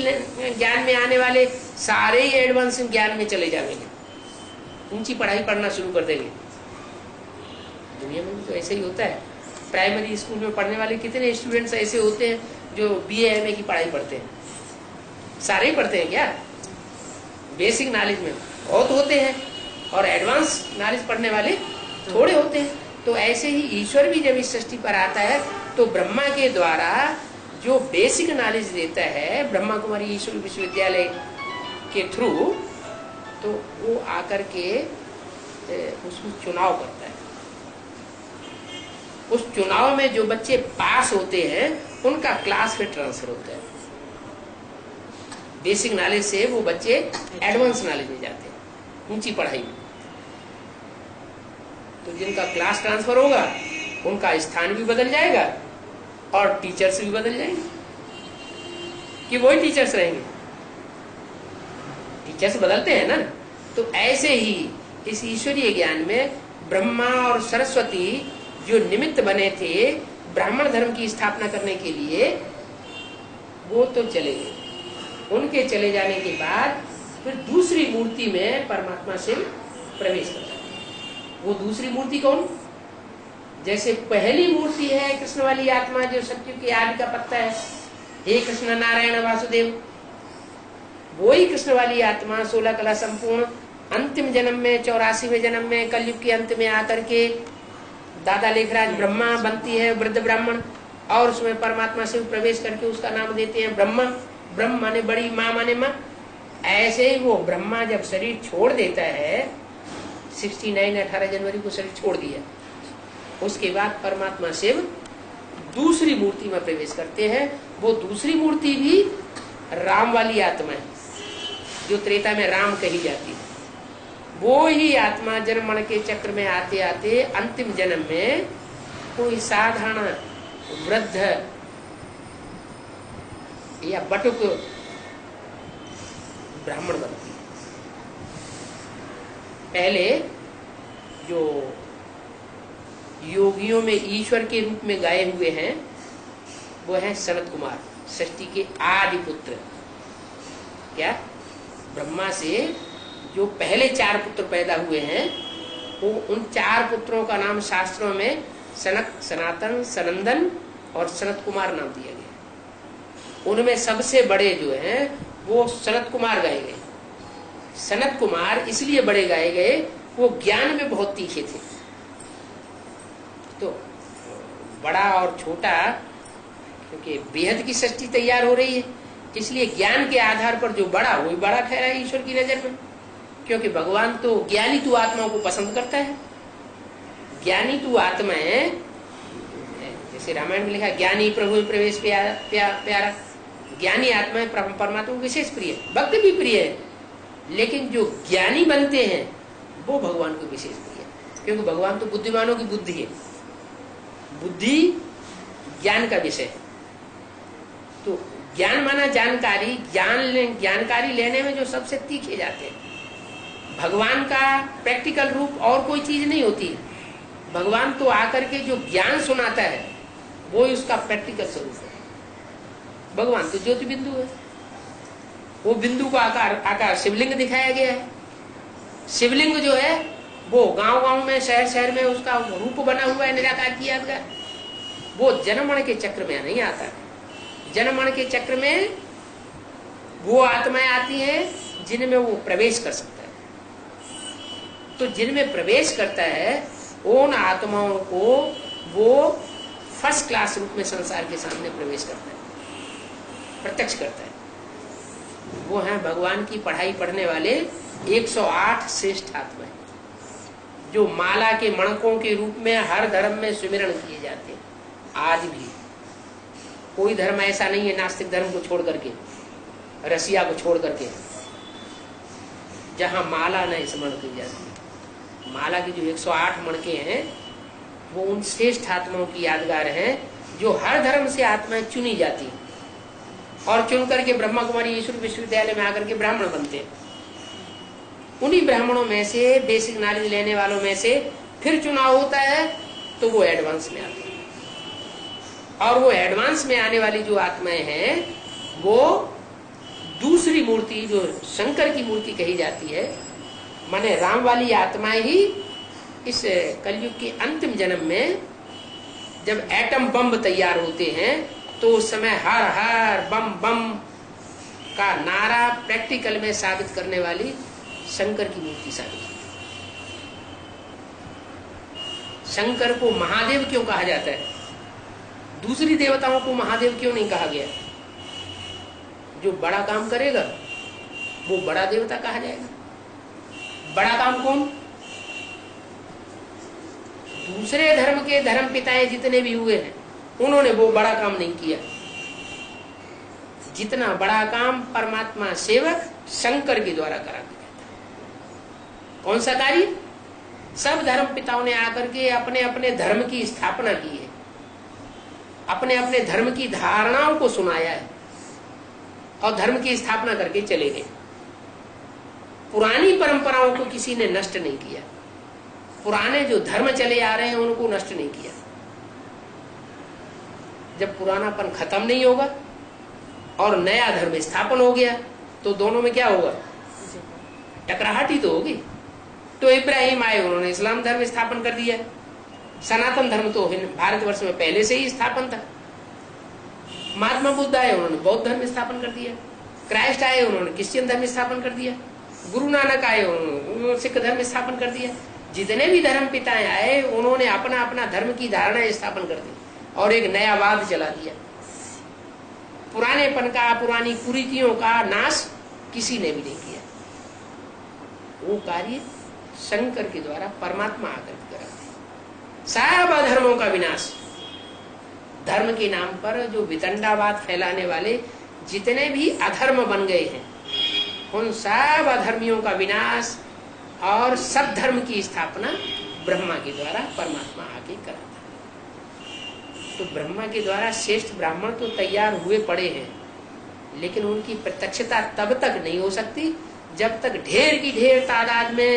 ज्ञान में आने वाले सारे ही एडवांस ज्ञान में चले जाएंगे, ऊंची पढ़ाई पढ़ना शुरू कर देंगे। दुनिया में भी तो ऐसे ही होता है। प्राइमरी स्कूल में पढ़ने वाले कितने स्टूडेंट्स ऐसे होते हैं जो BA MA की पढ़ाई पढ़ते हैं? सारे ही पढ़ते हैं क्या? बेसिक नॉलेज में बहुत होते हैं और एडवांस नॉलेज पढ़ने वाले थोड़े होते हैं। तो ऐसे ही ईश्वर भी जब इस सृष्टि पर आता है तो ब्रह्मा के द्वारा जो बेसिक नॉलेज देता है ब्रह्मा कुमारी ईश्वर विश्वविद्यालय के थ्रू, तो वो आकर के उसमें चुनाव करता है। उस चुनाव में जो बच्चे पास होते हैं उनका क्लास फिर ट्रांसफर होता है। बेसिक नॉलेज से वो बच्चे एडवांस नॉलेज में जाते हैं, ऊंची पढ़ाई में। तो जिनका क्लास ट्रांसफर होगा उनका स्थान भी बदल जाएगा और टीचर्स भी बदल जाएंगे कि वही टीचर्स रहेंगे। टीचर्स बदलते हैं ना। तो ऐसे ही इस ईश्वरीय ज्ञान में ब्रह्मा और सरस्वती जो निमित्त बने थे ब्राह्मण धर्म की स्थापना करने के लिए, वो तो चले गए। उनके चले जाने के बाद फिर दूसरी मूर्ति में परमात्मा से प्रवेश करता है। वो दूसरी मूर्ति कौन? जैसे पहली मूर्ति है कृष्ण वाली आत्मा जो सत्युग के आदि का पत्ता है, हे कृष्ण नारायण वासुदेव, वो ही कृष्ण वाली आत्मा 16 कला संपूर्ण अंतिम जन्म में 84वें जन्म में कलयुग के अंत में आकर के दादा लेखराज ब्रह्मा बनती है, वृद्ध ब्राह्मण, और उसमें परमात्मा से प्रवेश करके उसका नाम देते हैं ब्रह्मा। ब्रह्म माने बड़ी, माँ माने माँ। ऐसे ही वो ब्रह्मा जब शरीर छोड़ देता है 69 18 जनवरी को शरीर छोड़ दिया, उसके बाद परमात्मा शिव दूसरी मूर्ति में प्रवेश करते हैं। वो दूसरी मूर्ति भी राम वाली आत्मा है जो त्रेता में राम कही जाती है। वो ही आत्मा जन्म मरण के चक्र में आते आते अंतिम जन्म में कोई साधारण वृद्ध या बटुक ब्राह्मण बनती है। पहले जो योगियों में ईश्वर के रूप में गाए हुए हैं वो है सनत कुमार, सृष्टि के आदि पुत्र। क्या? ब्रह्मा से जो पहले 4 पुत्र पैदा हुए हैं, वो उन 4 पुत्रों का नाम शास्त्रों में सनक, सनातन, सनंदन और सनत कुमार नाम दिया गया। उनमें सबसे बड़े जो हैं वो सनत कुमार गाए गए। सनत कुमार इसलिए बड़े गाए गए, वो ज्ञान में बहुत तीखे थे। तो बड़ा और छोटा, क्योंकि बेहद की सृष्टि तैयार हो रही है, इसलिए ज्ञान के आधार पर जो बड़ा वही बड़ा ठहरा ईश्वर की नजर में। क्योंकि भगवान तो ज्ञानी तु आत्माओं को पसंद करता है, ज्ञानी तू आत्मा है, जैसे रामायण में लिखा ज्ञानी प्रभु प्रवेश प्यारा, ज्ञानी आत्मा है परमात्मा को विशेष प्रिय, भक्त भी प्रिय है, लेकिन जो ज्ञानी बनते हैं वो भगवान को विशेष प्रिय है, क्योंकि भगवान तो बुद्धिमानों की बुद्धि है, बुद्धि ज्ञान का विषय है। तो ज्ञान माना जानकारी, जानकारी लेने में जो सबसे तीखे जाते हैं। भगवान का प्रैक्टिकल रूप और कोई चीज नहीं होती है, भगवान तो आकर के जो ज्ञान सुनाता है वो उसका प्रैक्टिकल स्वरूप है। भगवान तो ज्योति बिंदु है, वो बिंदु का आकार शिवलिंग दिखाया गया है। शिवलिंग जो है वो गांव गांव में शहर शहर में उसका रूप बना हुआ है, निराकार किया गया। वो जनमण के चक्र में नहीं आता है, जनमण के चक्र में वो आत्माएं आती हैं जिनमें वो प्रवेश कर सकता है। तो जिनमें प्रवेश करता है उन आत्माओं को वो फर्स्ट क्लास रूप में संसार के सामने प्रवेश करता है, प्रत्यक्ष करता है। वो हैं भगवान की पढ़ाई पढ़ने वाले 108 श्रेष्ठ आत्माएं, जो माला के मणकों के रूप में हर धर्म में सुमिरण किए जाते हैं। आज भी कोई धर्म ऐसा नहीं है, नास्तिक धर्म को छोड़ करके, रसिया को छोड़ करके, जहां माला न स्मरण की जाती है। माला की जो 108 मणके हैं वो उन श्रेष्ठ आत्माओं की यादगार हैं, जो हर धर्म से आत्माएं चुनी जाती हैं और चुन करके ब्रह्मा कुमारी ईश्वर विश्वविद्यालय में आकर के ब्राह्मण बनते हैं। उन्हीं ब्राह्मणों में से, बेसिक नॉलेज लेने वालों में से फिर चुनाव होता है, तो वो एडवांस में आते हैं। और वो एडवांस में आने वाली जो आत्माएं हैं वो दूसरी मूर्ति, जो शंकर की मूर्ति कही जाती है, माने राम वाली आत्माएं ही इस कलयुग के अंतिम जन्म में जब एटम बम तैयार होते हैं तो उस समय हर हर बम बम का नारा प्रैक्टिकल में साबित करने वाली शंकर की मूर्ति साबित होती है। शंकर को महादेव क्यों कहा जाता है? दूसरी देवताओं को महादेव क्यों नहीं कहा गया? जो बड़ा काम करेगा वो बड़ा देवता कहा जाएगा। बड़ा काम कौन? दूसरे धर्म के धर्म पिताएं जितने भी हुए हैं उन्होंने वो बड़ा काम नहीं किया। जितना बड़ा काम परमात्मा सेवक शंकर के द्वारा करा दिया था। कौन सा कार्य? सब धर्म पिताओं ने आकर के अपने अपने धर्म की स्थापना की है, अपने अपने धर्म की धारणाओं को सुनाया है और धर्म की स्थापना करके चले गए। पुरानी परंपराओं को किसी ने नष्ट नहीं किया, पुराने जो धर्म चले आ रहे हैं उनको नष्ट नहीं किया। जब पुरानापन खत्म नहीं होगा और नया धर्म स्थापन हो गया तो दोनों में क्या होगा? टकराहट ही तो होगी। तो इब्राहिम आए, उन्होंने इस्लाम धर्म स्थापन कर दिया। सनातन धर्म तो भारतवर्ष में पहले से ही स्थापन था। महात्मा बुद्ध आए, उन्होंने बौद्ध धर्म स्थापन कर दिया। क्राइस्ट आए, उन्होंने क्रिश्चियन धर्म स्थापन कर दिया। गुरु नानक आए, उन्होंने सिख धर्म स्थापन कर दिया। जितने भी धर्म पिताएं आए उन्होंने अपना अपना धर्म की धारणा स्थापन कर दी और एक नया वाद चला दिया। पुरानेपन का, पुरानी कुरीतियों का नाश किसी ने भी नहीं किया। वो कार्य शंकर के द्वारा परमात्मा आकर कराते। सब अधर्मों का विनाश, धर्म के नाम पर जो वितंडावाद फैलाने वाले जितने भी अधर्म बन गए हैं उन सब अधर्मियों का विनाश और सब धर्म की स्थापना ब्रह्मा के द्वारा परमात्मा आके कराता है। तो ब्रह्मा के द्वारा श्रेष्ठ ब्राह्मण तो तैयार हुए पड़े हैं, लेकिन उनकी प्रत्यक्षता तब तक नहीं हो सकती जब तक ढेर की ढेर तादाद में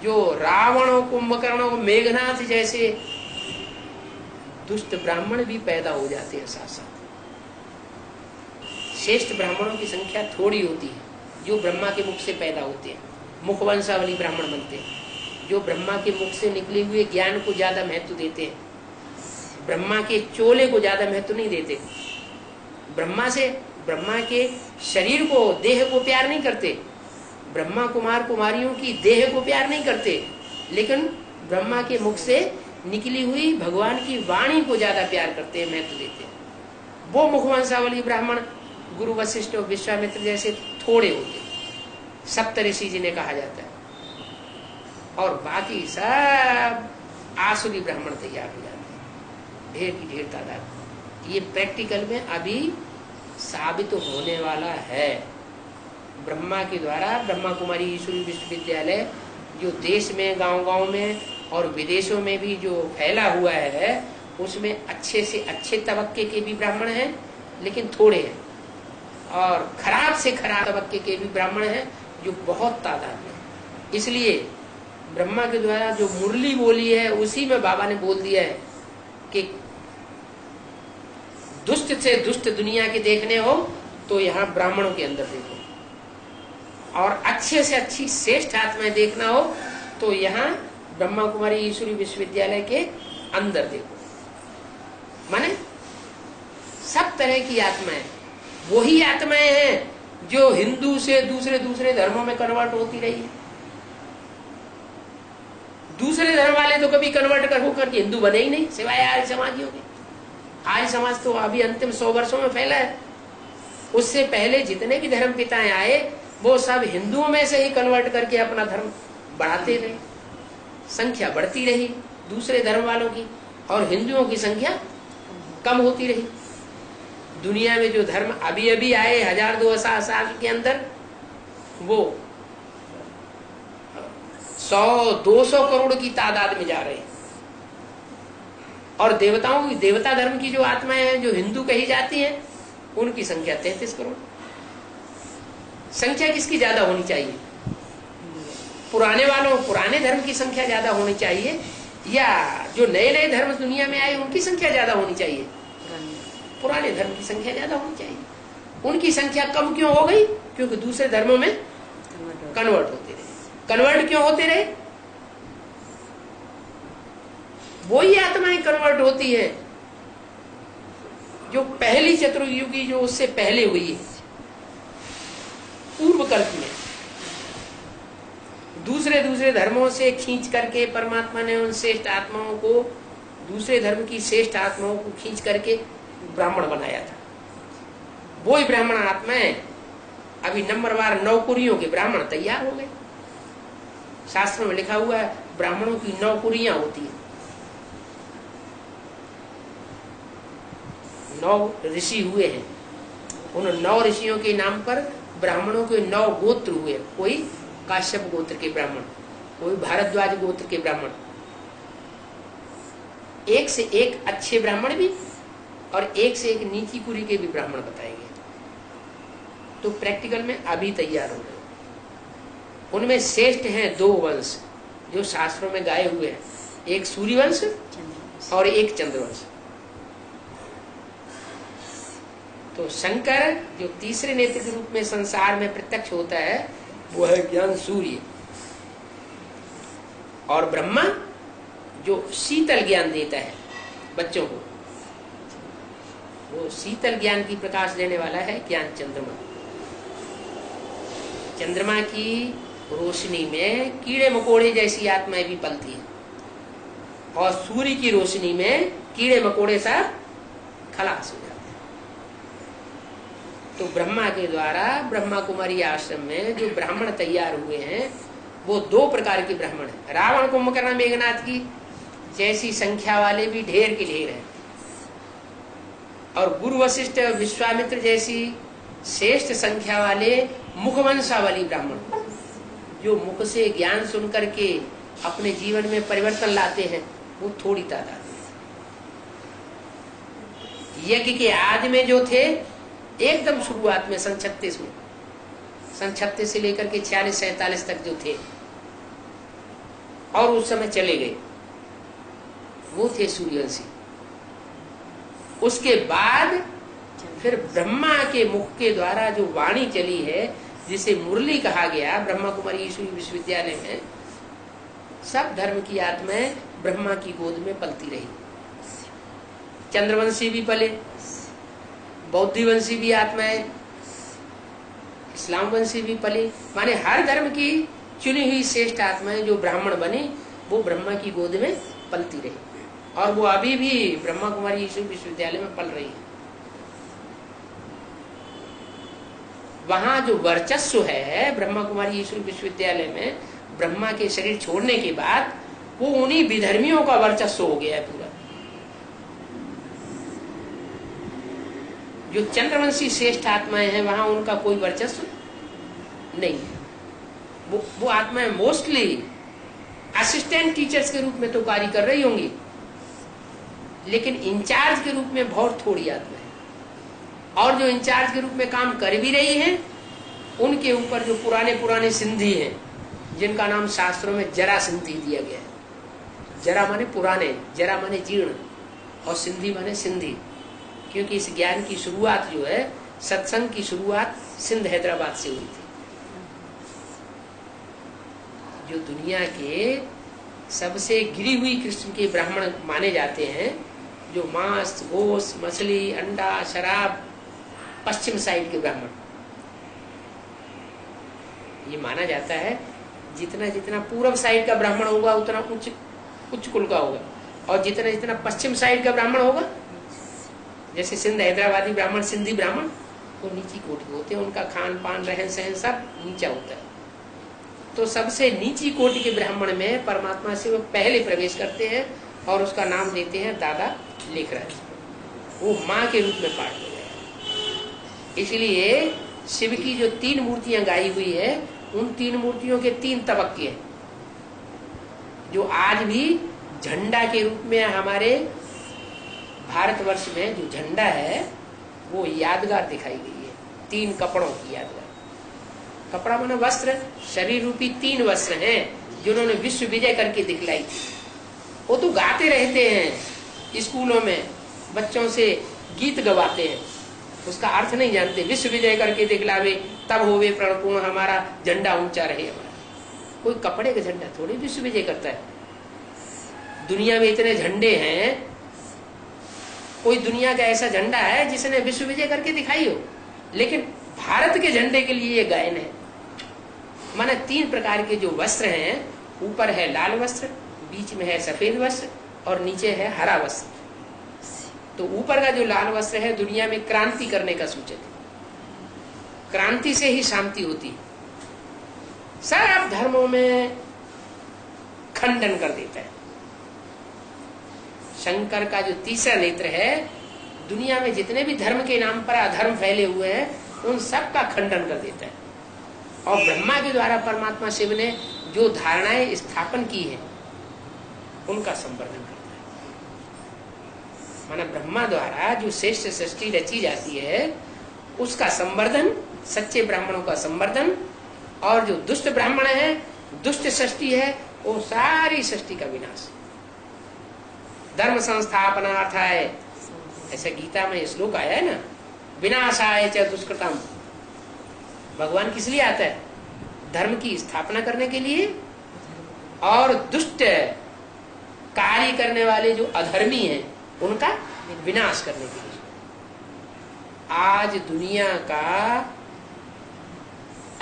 जो रावण, कुंभकर्ण, मेघनाथ जैसे दुष्ट ब्राह्मण भी पैदा हो जाते हैं। साथ साथ श्रेष्ठ ब्राह्मणों की संख्या थोड़ी होती है जो ब्रह्मा के मुख से पैदा होते हैं, मुखवंशावली ब्राह्मण बनते हैं, जो ब्रह्मा के मुख से निकले हुए ज्ञान को ज्यादा महत्व देते हैं, ब्रह्मा के चोले को ज्यादा महत्व नहीं देते। ब्रह्मा के शरीर को, देह को प्यार नहीं करते, ब्रह्मा कुमार कुमारियों की देह को प्यार नहीं करते, लेकिन ब्रह्मा के मुख से निकली हुई भगवान की वाणी को ज्यादा प्यार करते हैं, महत्व देते हैं। वो मुखवंशावली ब्राह्मण गुरु वशिष्ठ और विश्वामित्र जैसे थोड़े होते, सप्तऋषि जिन्हें कहा जाता है, और बाकी सब आसुरी ब्राह्मण तैयार हो जाते हैं, ढेर की ढेर तादाद। ये प्रैक्टिकल में अभी साबित होने वाला है। ब्रह्मा के द्वारा ब्रह्मा कुमारी ईश्वरी विश्वविद्यालय जो देश में, गांव-गांव में और विदेशों में भी जो फैला हुआ है, उसमें अच्छे से अच्छे तबक्के के भी ब्राह्मण हैं, लेकिन थोड़े हैं, और खराब से खराब तबक्के के भी ब्राह्मण हैं जो बहुत तादाद में। इसलिए ब्रह्मा के द्वारा जो मुरली बोली है, उसी में बाबा ने बोल दिया है कि दुष्ट से दुष्ट दुनिया के देखने हो तो यहाँ ब्राह्मणों के अंदर देखो, और अच्छे से अच्छी श्रेष्ठ आत्माएं देखना हो तो यहाँ ब्रह्मा कुमारी ईश्वरी विश्वविद्यालय के अंदर देखो। माने सब तरह की आत्माएं वही आत्माएं हैं जो हिंदू से दूसरे दूसरे धर्मों में कन्वर्ट होती रही है। दूसरे धर्म वाले तो कभी कन्वर्ट कर होकर के हिंदू बने ही नहीं, सिवाय आर्य समाजियों के। आर्य समाज तो अभी अंतिम 100 वर्षों में फैला है। उससे पहले जितने भी धर्म पिताएं आए, वो सब हिंदुओं में से ही कन्वर्ट करके अपना धर्म बढ़ाते रहे, संख्या बढ़ती रही दूसरे धर्म वालों की, और हिंदुओं की संख्या कम होती रही। दुनिया में जो धर्म अभी अभी आए 1000-2000 साल के अंदर, वो 100-200 करोड़ की तादाद में जा रहे हैं। और देवताओं की, देवता धर्म की जो आत्माएं हैं जो हिंदू कही जाती हैं, उनकी संख्या 33 करोड़। संख्या किसकी ज्यादा होनी चाहिए? पुराने धर्म की संख्या ज्यादा होनी चाहिए, या जो नए नए धर्म दुनिया में आए उनकी संख्या ज्यादा होनी चाहिए? पुराने धर्म की संख्या ज्यादा होनी चाहिए। उनकी संख्या कम क्यों हो गई? क्योंकि दूसरे धर्मों में कन्वर्ट होते रहे। कन्वर्ट क्यों होते रहे? वही आत्माएं कन्वर्ट होती है जो पहली चतुर्युगी, जो उससे पहले हुई है, पूर्व कल्प में। दूसरे धर्मों से खींच करके परमात्मा ने उन श्रेष्ठ आत्माओं को, दूसरे धर्म की श्रेष्ठ आत्माओं को खींच करके ब्राह्मण बनाया था। वो ही ब्राह्मण आत्माएं अभी नंबरवार नौकरियों के ब्राह्मण तैयार हो गए। शास्त्रों में लिखा हुआ है ब्राह्मणों की नौकरियां होती है। 9 ऋषि हुए हैं, उन 9 ऋषियों के नाम पर ब्राह्मणों के 9 गोत्र हुए। कोई काश्यप गोत्र के ब्राह्मण, कोई भारद्वाज गोत्र के ब्राह्मण, एक से एक अच्छे ब्राह्मण भी और एक से एक नीची कुरी के भी ब्राह्मण बताए गए। तो प्रैक्टिकल में अभी तैयार हो गए। उनमें श्रेष्ठ हैं 2 वंश जो शास्त्रों में गाए हुए हैं, एक सूर्यवंश और एक चंद्रवंश। तो शंकर जो तीसरे नेत्र के रूप में संसार में प्रत्यक्ष होता है, वो है ज्ञान सूर्य, और ब्रह्मा जो शीतल ज्ञान देता है बच्चों को, वो शीतल ज्ञान की प्रकाश देने वाला है ज्ञान चंद्रमा। चंद्रमा की रोशनी में कीड़े मकोड़े जैसी आत्माएं भी पलती हैं, और सूर्य की रोशनी में कीड़े मकोड़े सब खलास हो जाते हैं। तो ब्रह्मा के द्वारा ब्रह्मा कुमारी आश्रम में जो ब्राह्मण तैयार हुए हैं, वो 2 प्रकार के ब्राह्मण हैं। रावण कुंभकर्ण मेघनाथ की जैसी संख्या वाले भी ढेर के ढेर हैं, और गुरु वशिष्ठ विश्वामित्र जैसी श्रेष्ठ संख्या वाले मुखवंशावली ब्राह्मण, जो मुख से ज्ञान सुन करके अपने जीवन में परिवर्तन लाते हैं, वो थोड़ी तादाद में। यज्ञ के आदि में जो थे, एकदम शुरुआत में सन 36 से लेकर के 46-47 तक जो थे और उस समय चले गए, वो थे सूर्यवंशी। उसके बाद फिर ब्रह्मा के मुख के द्वारा जो वाणी चली है, जिसे मुरली कहा गया, ब्रह्मा कुमारी ईश्वरी विश्वविद्यालय में सब धर्म की आत्माएं ब्रह्मा की गोद में पलती रही। चंद्रवंशी भी पले, बौद्धवंशी भी आत्माएं, इस्लाम वंशी भी पले, माने हर धर्म की चुनी हुई श्रेष्ठ आत्माएं जो ब्राह्मण बने, वो ब्रह्मा की गोद में पलती रही, और वो अभी भी ब्रह्मा कुमारी ईश्वरी विश्वविद्यालय में पल रही है। वहां जो वर्चस्व है ब्रह्मा कुमारी ईश्वरी विश्वविद्यालय में, ब्रह्मा के शरीर छोड़ने के बाद वो उन्हीं विधर्मियों का वर्चस्व हो गया है पूरा। जो चंद्रवंशी श्रेष्ठ आत्माएं हैं वहां उनका कोई वर्चस्व नहीं है। वो आत्माएं मोस्टली असिस्टेंट टीचर्स के रूप में तो कार्य कर रही होंगी, लेकिन इंचार्ज के रूप में बहुत थोड़ी आत्माएं, और जो इंचार्ज के रूप में काम कर भी रही हैं उनके ऊपर जो पुराने पुराने सिंधी हैं, जिनका नाम शास्त्रों में जरा सिंधी दिया गया है। जरा माने पुराने, जरा माने जीर्ण, और सिंधी माने सिंधी, क्योंकि इस ज्ञान की शुरुआत जो है, सत्संग की शुरुआत सिंध हैदराबाद से हुई थी। जो दुनिया के सबसे गिरी हुई किस्म के ब्राह्मण माने जाते हैं, जो मांस, गोश्त, मछली, अंडा, शराब, पश्चिम साइड के ब्राह्मण, ये माना जाता है जितना जितना पूर्व साइड का ब्राह्मण होगा उतना उच्च कुल का होगा, और जितना जितना पश्चिम साइड का ब्राह्मण होगा, जैसे सिंध हैदराबादी ब्राह्मण, सिंधी ब्राह्मण, वो नीची कोटि के होते हैं। उनका खान पान, रहन सहन सब नीचा होता है। तो सबसे नीची कोटि के ब्राह्मण में परमात्मा से वो पहले प्रवेश करते हैं और उसका नाम देते हैं दादा लेखराज। वो माँ के रूप में पाठ हो गया। इसलिए शिव की जो 3 मूर्तियां गाई हुई है, उन 3 मूर्तियों के 3 तबक्के हैं, जो आज भी झंडा के रूप में हमारे भारतवर्ष में जो झंडा है वो यादगार दिखाई गई है। 3 कपड़ों की यादगार। कपड़ा माना वस्त्र, शरीर रूपी 3 वस्त्र हैं जिन्होंने विश्व विजय करके दिखलाई थी। वो तो गाते रहते हैं स्कूलों में, बच्चों से गीत गवाते हैं, उसका अर्थ नहीं जानते। विश्व विजय करके दिखलावे तब होवे प्रणपूर्ण, हमारा झंडा ऊंचा रहे। हमारा कोई कपड़े का झंडा थोड़ी विश्व विजय करता है। दुनिया में इतने झंडे हैं, कोई दुनिया का ऐसा झंडा है जिसने विश्व विजय करके दिखाई हो? लेकिन भारत के झंडे के लिए ये गायन है। माना 3 प्रकार के जो वस्त्र हैं, ऊपर है लाल वस्त्र, बीच में है सफेद वस्त्र और नीचे है हरा वस्त्र। तो ऊपर का जो लाल वस्त्र है दुनिया में क्रांति करने का सूचक है। क्रांति से ही शांति होती है। सब धर्मों में खंडन कर देता है। शंकर का जो तीसरा नेत्र है, दुनिया में जितने भी धर्म के नाम पर अधर्म फैले हुए हैं उन सब का खंडन कर देता है। और ब्रह्मा के द्वारा परमात्मा शिव ने जो धारणाएं स्थापन की है उनका संवर्धन करता है। माना ब्रह्मा द्वारा जो श्रेष्ठ सृष्टि रची जाती है उसका संवर्धन, सच्चे ब्राह्मणों का संवर्धन, और जो दुष्ट ब्राह्मण है, दुष्ट सृष्टि है, वो सारी सृष्टि का विनाश। धर्म संस्थापनार्थाय, ऐसा गीता में श्लोक आया है ना, विनाशाय च दुष्कृतम। भगवान किस लिए आता है? धर्म की स्थापना करने के लिए, और दुष्ट कार्य करने वाले जो अधर्मी हैं उनका विनाश करने के लिए। आज दुनिया का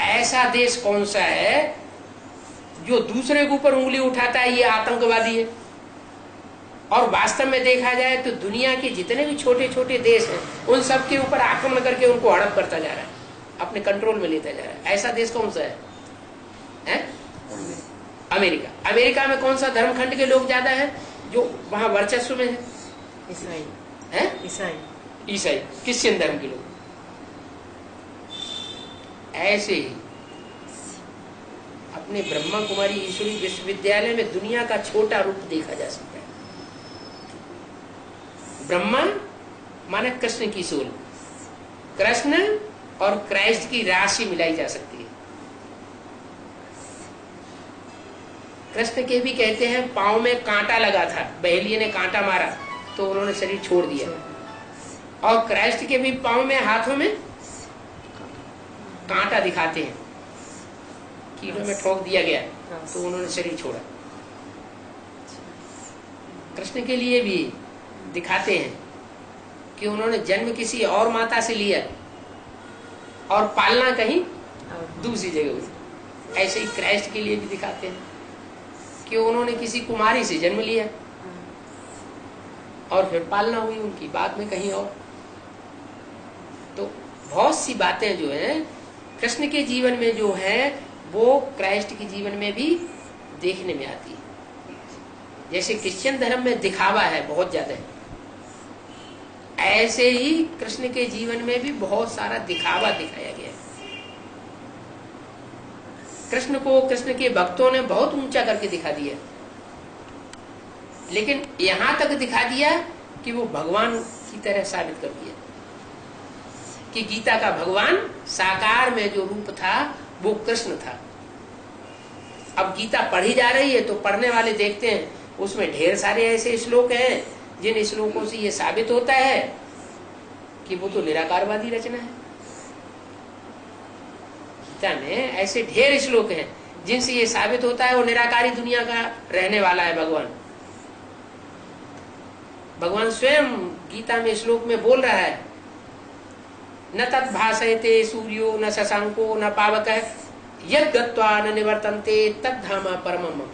ऐसा देश कौन सा है जो दूसरे के ऊपर उंगली उठाता है ये आतंकवादी है? और वास्तव में देखा जाए तो दुनिया के जितने भी छोटे छोटे देश हैं उन सब के ऊपर आक्रमण करके उनको हड़प करता जा रहा है, अपने कंट्रोल में लेता जा रहा है। ऐसा देश कौन सा है? अमेरिका। अमेरिका में कौन सा धर्मखंड के लोग ज्यादा है जो वहां वर्चस्व में है? ईसाई है? ईसाई, क्रिश्चियन धर्म के लोग। ऐसे ही अपने ब्रह्मा कुमारी ईश्वरी विश्वविद्यालय में दुनिया का छोटा रूप देखा जा सकता है। ब्रह्मा माने कृष्ण की सोल, कृष्ण और क्राइस्ट की राशि मिलाई जा सकती है। कृष्ण के भी कहते हैं पांव में कांटा लगा था, बहेलिये ने कांटा मारा तो उन्होंने शरीर छोड़ दिया, और क्राइस्ट के भी पांव में, हाथों में कांटा दिखाते हैं, कीलों में ठोक दिया गया तो उन्होंने शरीर छोड़ा। कृष्ण के लिए भी दिखाते हैं कि उन्होंने जन्म किसी और माता से लिया और पालना कहीं दूसरी जगह हुई। ऐसे ही क्राइस्ट के लिए भी दिखाते हैं कि उन्होंने किसी कुमारी से जन्म लिया और फिर पालना हुई उनकी बाद में कहीं और। तो बहुत सी बातें जो हैं कृष्ण के जीवन में जो है वो क्राइस्ट के जीवन में भी देखने में आती है। जैसे क्रिश्चियन धर्म में दिखावा है बहुत ज्यादा, ऐसे ही कृष्ण के जीवन में भी बहुत सारा दिखावा दिखाया गया है। कृष्ण को कृष्ण के भक्तों ने बहुत ऊंचा करके दिखा दिया, लेकिन यहां तक दिखा दिया कि वो भगवान की तरह साबित कर दिया कि गीता का भगवान साकार में जो रूप था वो कृष्ण था। अब गीता पढ़ी जा रही है तो पढ़ने वाले देखते हैं उसमें ढेर सारे ऐसे श्लोक हैं जिन श्लोकों से ये साबित होता है कि वो तो निराकारवादी रचना है। गीता में ऐसे ढेर श्लोक हैं जिनसे ये साबित होता है वो निराकारी दुनिया का रहने वाला है भगवान। भगवान स्वयं गीता में श्लोक में बोल रहा है, न तत् भासयते सूर्यो न शशांको न पावकः यद् गत्वा न निवर्तन्ते तद्धाम परमं मम।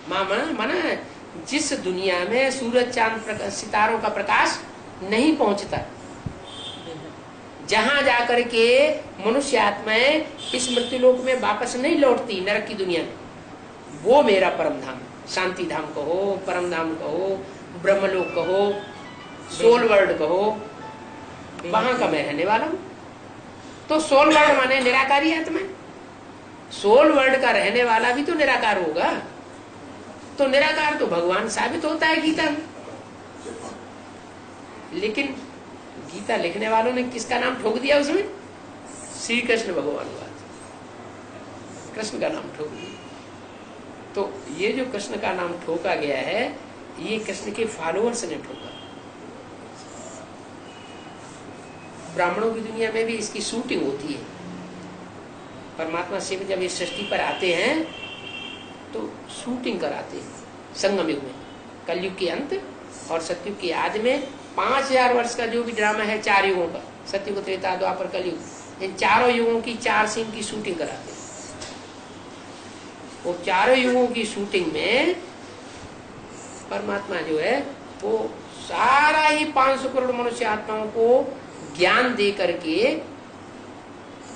माना जिस दुनिया में सूरज चांद सितारों का प्रकाश नहीं पहुंचता, जहां जाकर के मनुष्य आत्माएं इस मृत्युलोक में वापस नहीं लौटती, नरक की दुनिया में, वो मेरा परम धाम, शांति धाम कहो, परम धाम कहो, ब्रह्मलोक कहो, सोल वर्ल्ड कहो, वहां का मैं रहने वाला हूं। तो सोल वर्ल्ड माने निराकारी आत्मा, सोल वर्ल्ड का रहने वाला भी तो निराकार होगा। तो निराकार तो भगवान साबित होता है गीता में, लेकिन गीता लिखने वालों ने किसका नाम ठोक दिया उसमें? श्री कृष्ण भगवान हुआ, कृष्ण का नाम ठोक दिया। तो ये जो कृष्ण का नाम ठोका गया है ये कृष्ण के फॉलोअर्स ने ठोका। ब्राह्मणों की दुनिया में भी इसकी शूटिंग होती है। परमात्मा शिव जब इस सृष्टि पर आते हैं तो शूटिंग कराते हैं संगम युग में, कलयुग के अंत और सतयुग के आदि में 5000 वर्ष का जो भी ड्रामा है, 4 युगों का, सतयुग, त्रेता, द्वापर, कलयुग, इन चारों युगों की 4 सीन की शूटिंग कराते हैं। वो चारों युगों की शूटिंग में परमात्मा जो है वो सारा ही 500 करोड़ मनुष्य आत्माओं को ज्ञान दे करके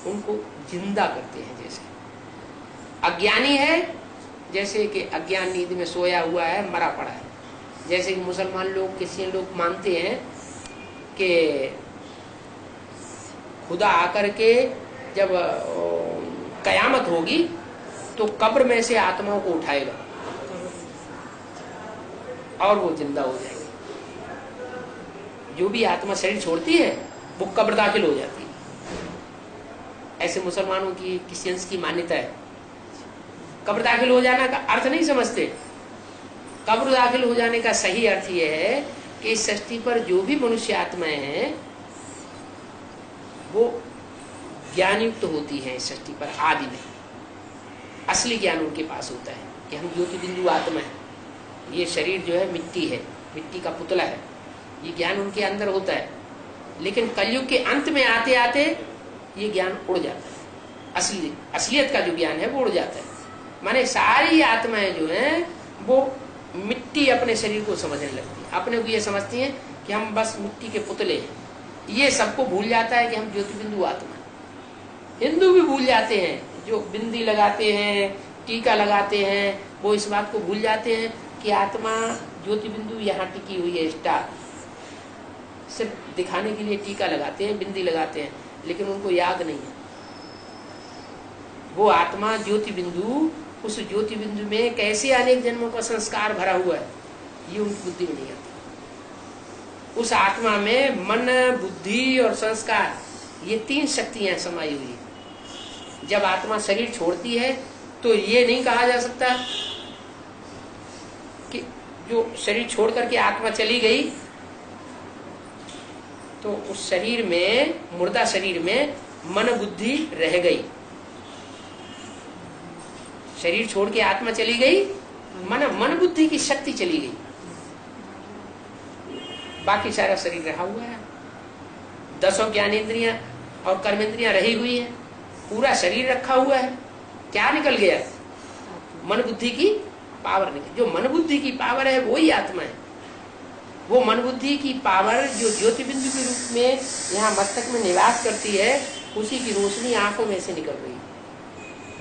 उनको जिंदा करते हैं। जैसे अज्ञानी है, जैसे कि अज्ञान नींद में सोया हुआ है, मरा पड़ा है। जैसे कि मुसलमान लोग, क्रिश्चियन लोग मानते हैं कि खुदा आकर के जब कयामत होगी तो कब्र में से आत्माओं को उठाएगा और वो जिंदा हो जाएगी। जो भी आत्मा शरीर छोड़ती है वो कब्र दाखिल हो जाती है। ऐसे मुसलमानों की, क्रिश्चियंस की मान्यता है। कब्र दाखिल हो जाना का अर्थ नहीं समझते। कब्र दाखिल हो जाने का सही अर्थ यह है कि इस सृष्टि पर जो भी मनुष्य आत्माएं हैं वो ज्ञान युक्त होती है। इस सृष्टि पर आदि में असली ज्ञान उनके पास होता है कि हम ज्योति बिंदु आत्मा है, ये शरीर जो है मिट्टी है, मिट्टी का पुतला है, ये ज्ञान उनके अंदर होता है। लेकिन कलयुग के अंत में आते आते ये ज्ञान उड़ जाता है। असलियत का जो ज्ञान है वो उड़ जाता है। माने सारी आत्माएं जो हैं वो मिट्टी अपने शरीर को समझने लगती है, अपने को ये समझती हैं कि हम बस मिट्टी के पुतले हैं। ये सबको भूल जाता है कि हम ज्योति बिंदु आत्मा। हिंदू भी भूल जाते हैं, जो बिंदी लगाते हैं, टीका लगाते हैं, वो इस बात को भूल जाते हैं कि आत्मा ज्योति बिंदु यहाँ टिकी हुई है। स्टार सिर्फ दिखाने के लिए टीका लगाते हैं, बिंदी लगाते हैं, लेकिन उनको याद नहीं है वो आत्मा ज्योति बिंदु, उस ज्योति बिंदु में कैसे अनेक जन्मों का संस्कार भरा हुआ है ये उनकी बुद्धि में नहीं आता। उस आत्मा में मन, बुद्धि और संस्कार, ये 3 शक्तियां समाई हुई है। जब आत्मा शरीर छोड़ती है तो ये नहीं कहा जा सकता कि जो शरीर छोड़ करके आत्मा चली गई तो उस शरीर में, मुर्दा शरीर में मन बुद्धि रह गई। शरीर छोड़ के आत्मा चली गई, मन बुद्धि की शक्ति चली गई, बाकी सारा शरीर रहा हुआ है। 10 ज्ञानेंद्रियां और कर्मेंद्रियां रही हुई है, पूरा शरीर रखा हुआ है। क्या निकल गया? मन बुद्धि की पावर निकल। जो मन बुद्धि की पावर है वही आत्मा है। वो मन बुद्धि की पावर जो ज्योति बिंदु के रूप में यहाँ मस्तक में निवास करती है, उसी की रोशनी आंखों में से निकल रही है।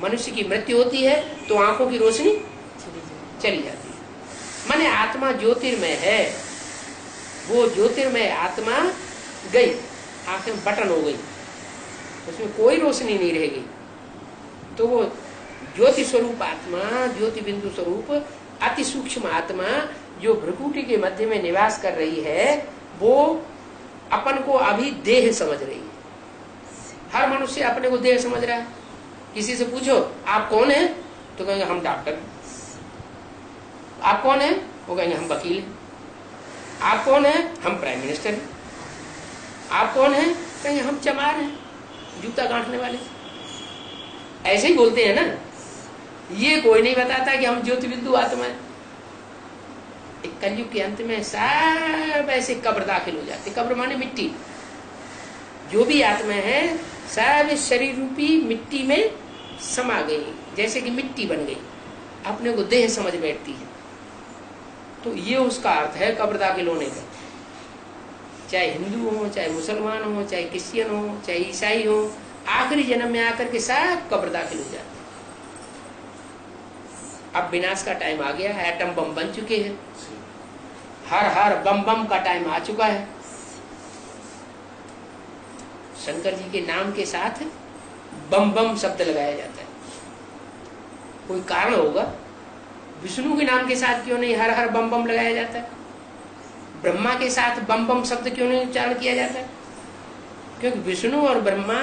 मनुष्य की मृत्यु होती है तो आंखों की रोशनी चली जाती है। माने आत्मा ज्योतिर्मय है, वो ज्योतिर्मय आत्मा गई, आंखें में बटन हो गई, उसमें कोई रोशनी नहीं रहेगी। तो वो ज्योति स्वरूप आत्मा, ज्योति बिंदु स्वरूप अति सूक्ष्म आत्मा जो भ्रुकुटी के मध्य में निवास कर रही है, वो अपन को अभी देह समझ रही है। हर मनुष्य अपने को देह समझ रहा है। किसी से पूछो आप कौन है, तो कहेंगे हम डॉक्टर। आप कौन है, वो कहेंगे हम वकील हैं। आप कौन है, हम प्राइम मिनिस्टर हैं। आप कौन है, कहेंगे हम चमार हैं, जूता गांठने वाले। ऐसे ही बोलते हैं ना। ये कोई नहीं बताता कि हम ज्योति बिंदु आत्मा है। एक कलयुग के अंत में सब ऐसे कब्र दाखिल हो जाते। कब्र माने मिट्टी। जो भी आत्मा है सब शरीर रूपी मिट्टी में समा गई, जैसे कि मिट्टी बन गई, अपने को देह समझ बैठती है। तो ये उसका अर्थ है कब्र दाखिल होने का। चाहे हिंदू हो, चाहे मुसलमान हो, चाहे क्रिश्चियन हो, चाहे ईसाई हो, आखिरी जन्म में आकर के सब कब्र दाखिल हो जाते हैं। अब विनाश का टाइम आ गया है, एटम बम बन चुके हैं, हर बम बम का टाइम आ चुका है। शंकर जी के नाम के साथ बम बम शब्द लगाया जाता है। कोई कारण होगा, विष्णु के नाम के साथ क्यों नहीं हर हर बम बम लगाया जाता है? ब्रह्मा के साथ बम बम शब्द क्यों नहीं उच्चारण किया जाता है? क्योंकि विष्णु और ब्रह्मा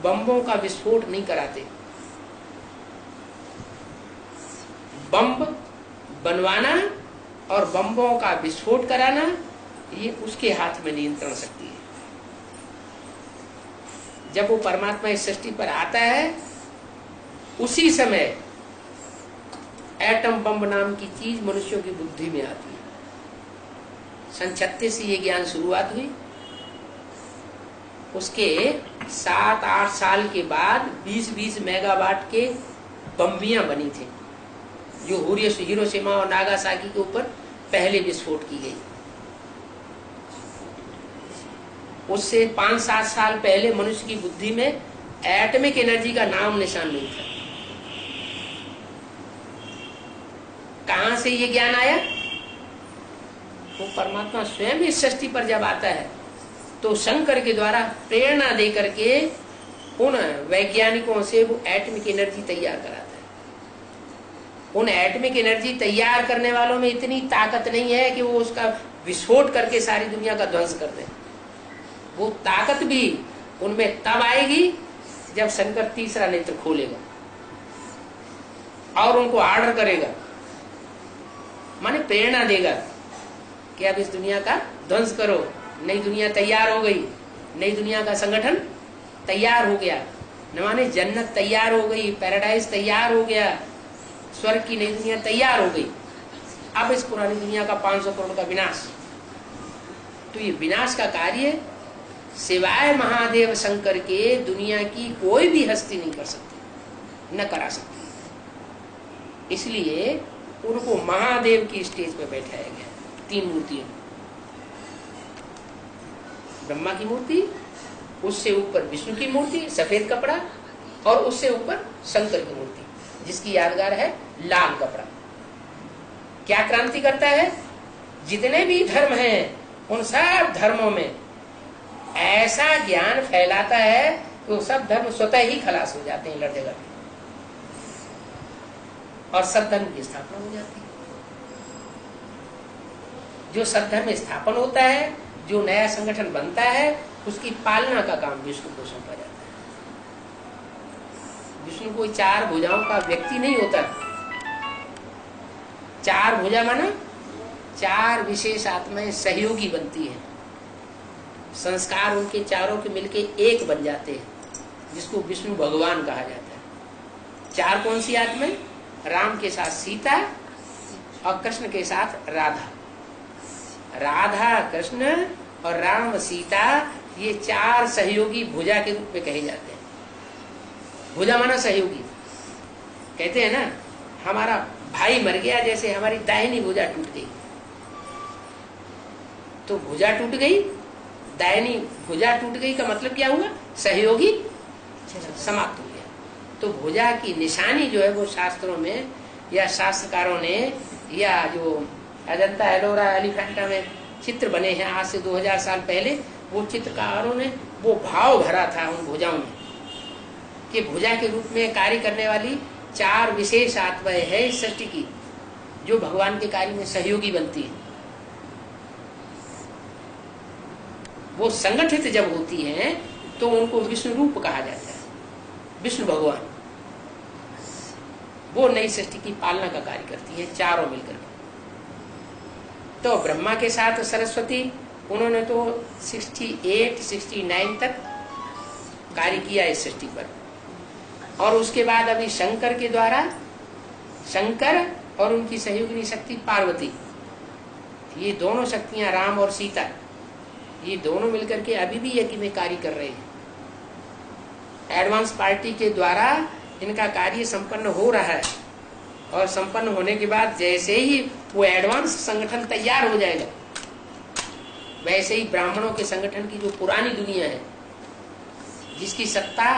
बम्बों का विस्फोट नहीं कराते। बम बनवाना और बम्बों का विस्फोट कराना, ये उसके हाथ में नियंत्रण शक्ति है। जब वो परमात्मा इस सृष्टि पर आता है, उसी समय एटम बम नाम की चीज मनुष्यों की बुद्धि में आती है। सन 36 से ये ज्ञान शुरुआत हुई। उसके 7-8 साल के बाद 20-20 मेगावाट के बम्बियां बनी थी, जो हिरोशिमा और नागासाकी के ऊपर पहले विस्फोट की गई। उससे 5-7 साल पहले मनुष्य की बुद्धि में एटमिक एनर्जी का नाम निशान नहीं था। कहां से ये ज्ञान आया? वो परमात्मा स्वयं इस सृष्टि पर जब आता है, तो शंकर के द्वारा प्रेरणा दे करके उन वैज्ञानिकों से वो एटमिक एनर्जी तैयार कराता है। उन एटमिक एनर्जी तैयार करने वालों में इतनी ताकत नहीं है कि वो उसका विस्फोट करके सारी दुनिया का ध्वंस कर दें। वो ताकत भी उनमें तब आएगी जब शंकर तीसरा नेत्र खोलेगा और उनको ऑर्डर करेगा, माने प्रेरणा देगा कि अब इस दुनिया का ध्वंस करो। नई दुनिया तैयार हो गई, नई दुनिया का संगठन तैयार हो गया, न माने जन्नत तैयार हो गई, पैराडाइज तैयार हो गया, स्वर्ग की नई दुनिया तैयार हो गई। अब इस पुरानी दुनिया का 500 करोड़ का विनाश। तो ये विनाश का कार्य सिवाय महादेव शंकर के दुनिया की कोई भी हस्ती नहीं कर सकती, न करा सकती। इसलिए उनको महादेव की स्टेज पर बैठाया गया। 3 मूर्तियां, ब्रह्मा की मूर्ति, उससे ऊपर विष्णु की मूर्ति सफेद कपड़ा, और उससे ऊपर शंकर की मूर्ति जिसकी यादगार है लाल कपड़ा। क्या क्रांति करता है? जितने भी धर्म हैं उन सब धर्मों में ऐसा ज्ञान फैलाता है कि वो सब धर्म स्वतः ही खलास हो जाते हैं, लड़ झगड़ के, और सद्धर्म की स्थापना हो जाती है। जो सद्धर्म स्थापन होता है, जो नया संगठन बनता है, उसकी पालना का काम विष्णु को सौंपा जाता है। विष्णु कोई 4 भुजाओं का व्यक्ति नहीं होता। 4 भुजा माना 4 विशेष आत्माएं सहयोगी बनती है। संस्कार उनके चारों के मिलके एक बन जाते हैं, जिसको विष्णु भगवान कहा जाता है। 4 कौन सी आत्माएं? राम के साथ सीता और कृष्ण के साथ राधा। राधा कृष्ण और राम सीता, ये 4 सहयोगी भुजा के रूप में कहे जाते हैं। भुजा माना सहयोगी। कहते हैं ना, हमारा भाई मर गया, जैसे हमारी दाहिनी भुजा टूट गई। तो भुजा टूट गई, दाहिनी भुजा टूट गई का मतलब क्या हुआ? सहयोगी समाप्त हो गया। तो भुजा की निशानी जो है वो शास्त्रों में या शास्त्रकारों ने या जो अजंता एलोरा एलिफेंटा में चित्र बने हैं आज से 2000 साल पहले। वो चित्रकारों ने वो भाव भरा था उन भुजाओं में कि भुजा के रूप में कार्य करने वाली 4 विशेष आत्माएं हैं इस सृष्टि की, जो भगवान के कार्य में सहयोगी बनती है। वो संगठित जब होती हैं तो उनको विष्णु रूप कहा जाता है, विष्णु भगवान। वो नई सृष्टि की पालना का कार्य करती है चारों मिलकर के। तो ब्रह्मा के साथ सरस्वती, उन्होंने तो 68, 69 तक कार्य किया इस सृष्टि पर। और उसके बाद अभी शंकर के द्वारा, शंकर और उनकी सहयोगिनी शक्ति पार्वती, ये दोनों शक्तियां, राम और सीता, ये दोनों मिलकर के अभी भी यज्ञ में कार्य कर रहे हैं। एडवांस पार्टी के द्वारा इनका कार्य संपन्न हो रहा है। और संपन्न होने के बाद जैसे ही वो एडवांस संगठन तैयार हो जाएगा, वैसे ही ब्राह्मणों के संगठन की जो पुरानी दुनिया है, जिसकी सत्ता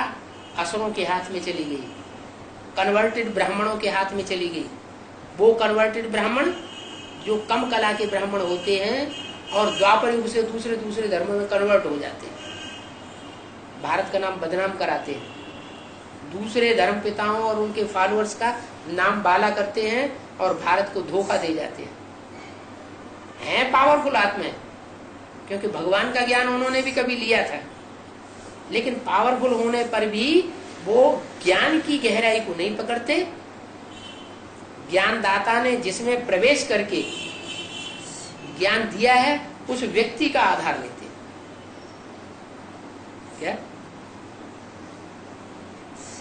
असुरों के हाथ में चली गई, कन्वर्टेड ब्राह्मणों के हाथ में चली गई, वो कन्वर्टेड ब्राह्मण जो कम कला के ब्राह्मण होते हैं और द्वापर युग से दूसरे धर्मों में कन्वर्ट हो जाते हैं, भारत का नाम बदनाम कराते हैं, दूसरे धर्म पिताओं और उनके फॉलोअर्स का नाम बाला करते हैं और भारत को धोखा दे जाते हैं पावरफुल आत्माएं, क्योंकि भगवान का ज्ञान उन्होंने भी कभी लिया था, लेकिन पावरफुल होने पर भी वो ज्ञान की गहराई को नहीं पकड़ते। ज्ञानदाता ने जिसमें प्रवेश करके ज्ञान दिया है उस व्यक्ति का आधार लेते हैं। क्या?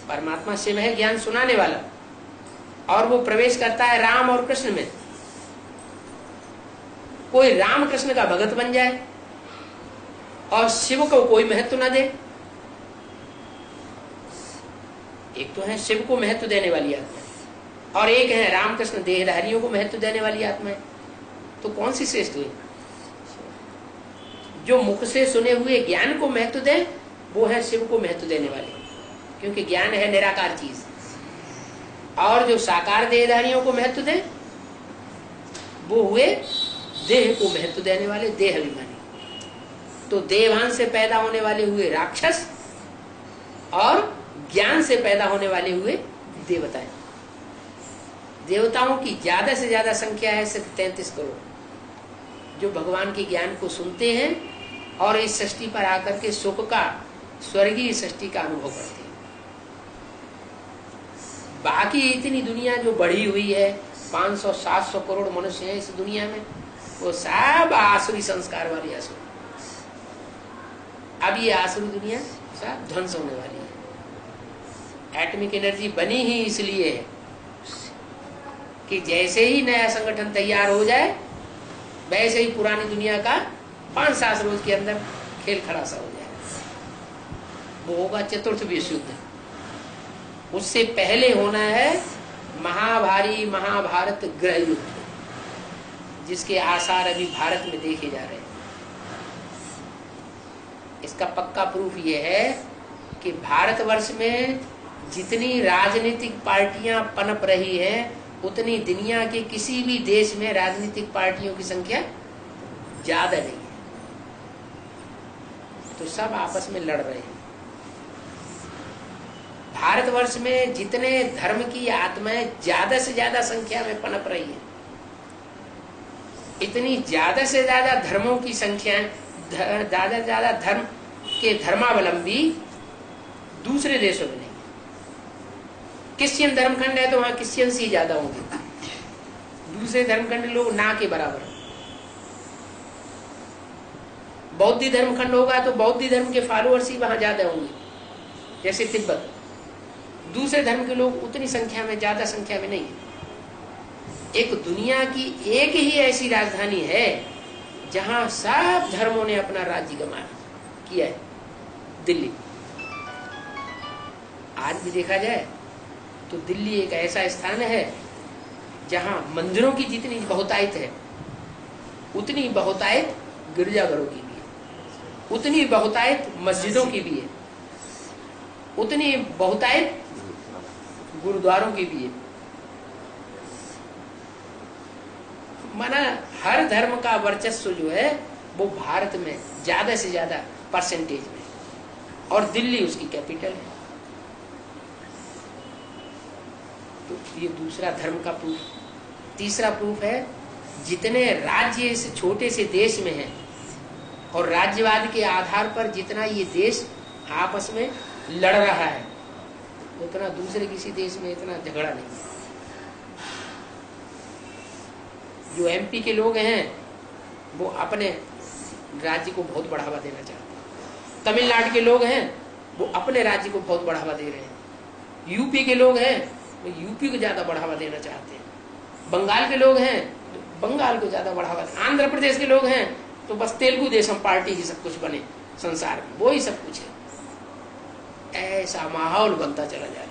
परमात्मा शिव है ज्ञान सुनाने वाला, और वो प्रवेश करता है राम और कृष्ण में। कोई राम कृष्ण का भगत बन जाए और शिव को कोई महत्व ना दे। एक तो है शिव को महत्व देने वाली आत्मा, और एक है रामकृष्ण देहधारियों को महत्व देने वाली आत्मा है। तो कौन सी श्रेष्ठ हुई? जो मुख से सुने हुए ज्ञान को महत्व दे, वो है शिव को महत्व देने वाले, क्योंकि ज्ञान है निराकार चीज। और जो साकार देहधारियों को महत्व दे, वो हुए देह को महत्व देने वाले देह अभिमानी। तो देवान से पैदा होने वाले हुए राक्षस, और ज्ञान से पैदा होने वाले हुए देवताएं। देवताओं की ज्यादा से ज्यादा संख्या है सिर्फ 33 करोड़, जो भगवान के ज्ञान को सुनते हैं और इस सृष्टि पर आकर के सुख का, स्वर्गीय सृष्टि का अनुभव करते हैं। बाकी इतनी दुनिया जो बढ़ी हुई है, 500-700 करोड़ मनुष्य हैं इस दुनिया में, वो सब आसुरी संस्कार वाली आसुरी। अब ये आसुरी दुनिया सब ध्वंस होने वाली है। एटॉमिक एनर्जी बनी ही इसलिए है कि जैसे ही नया संगठन तैयार हो जाए, वैसे ही पुरानी दुनिया का 5-7 रोज के अंदर खेल खलासा हो जाए। वो होगा चतुर्थ विश्व युद्ध। उससे पहले होना है महाभारी महाभारत गृह युद्ध, जिसके आसार अभी भारत में देखे जा रहे हैं। इसका पक्का प्रूफ ये है कि भारतवर्ष में जितनी राजनीतिक पार्टियां पनप रही हैं, उतनी दुनिया के किसी भी देश में राजनीतिक पार्टियों की संख्या ज्यादा नहीं है। तो सब आपस में लड़ रहे हैं। भारतवर्ष में जितने धर्म की आत्माएं ज्यादा से ज्यादा संख्या में पनप रही है, इतनी ज्यादा से ज्यादा धर्मों की संख्या, ज्यादा से ज्यादा धर्म के धर्मावलंबी दूसरे देशों में नहीं। क्रिश्चियन धर्मखंड है तो वहां क्रिश्चियंस ही ज्यादा होंगे, दूसरे धर्मखंड लोग ना के बराबर। बौद्ध धर्मखंड होगा तो बौद्ध धर्म के फॉलोअर्स ही वहां ज्यादा होंगे, जैसे तिब्बत। दूसरे धर्म के लोग उतनी संख्या में, ज्यादा संख्या में नहीं है। एक दुनिया की एक ही ऐसी राजधानी है जहां सब धर्मों ने अपना राज्य गमा किया है, दिल्ली। आज भी देखा जाए तो दिल्ली एक ऐसा स्थान है जहां मंदिरों की जितनी बहुतायत है, उतनी बहुतायत गिरजाघरों की भी है, उतनी बहुतायत मस्जिदों की भी है, उतनी बहुतायत गुरुद्वारों की भी है। माना हर धर्म का वर्चस्व जो है वो भारत में ज्यादा से ज्यादा परसेंटेज में, और दिल्ली उसकी कैपिटल है। तो ये दूसरा धर्म का प्रूफ। तीसरा प्रूफ है, जितने राज्य इस छोटे से देश में हैं और राज्यवाद के आधार पर जितना ये देश आपस में लड़ रहा है, उतना दूसरे किसी देश में इतना झगड़ा नहीं है। जो एमपी के लोग हैं वो अपने राज्य को बहुत बढ़ावा देना चाहते हैं, तमिलनाडु के लोग हैं वो अपने राज्य को बहुत बढ़ावा दे रहे हैं, यूपी के लोग हैं वो यूपी को ज्यादा बढ़ावा देना चाहते हैं, बंगाल के लोग हैं तो बंगाल को ज्यादा बढ़ावा, आंध्र प्रदेश के लोग हैं तो बस तेलुगु देशम पार्टी ही सब कुछ बने संसार में, वो ही सब कुछ है। ऐसा माहौल बनता चला जा रहा है।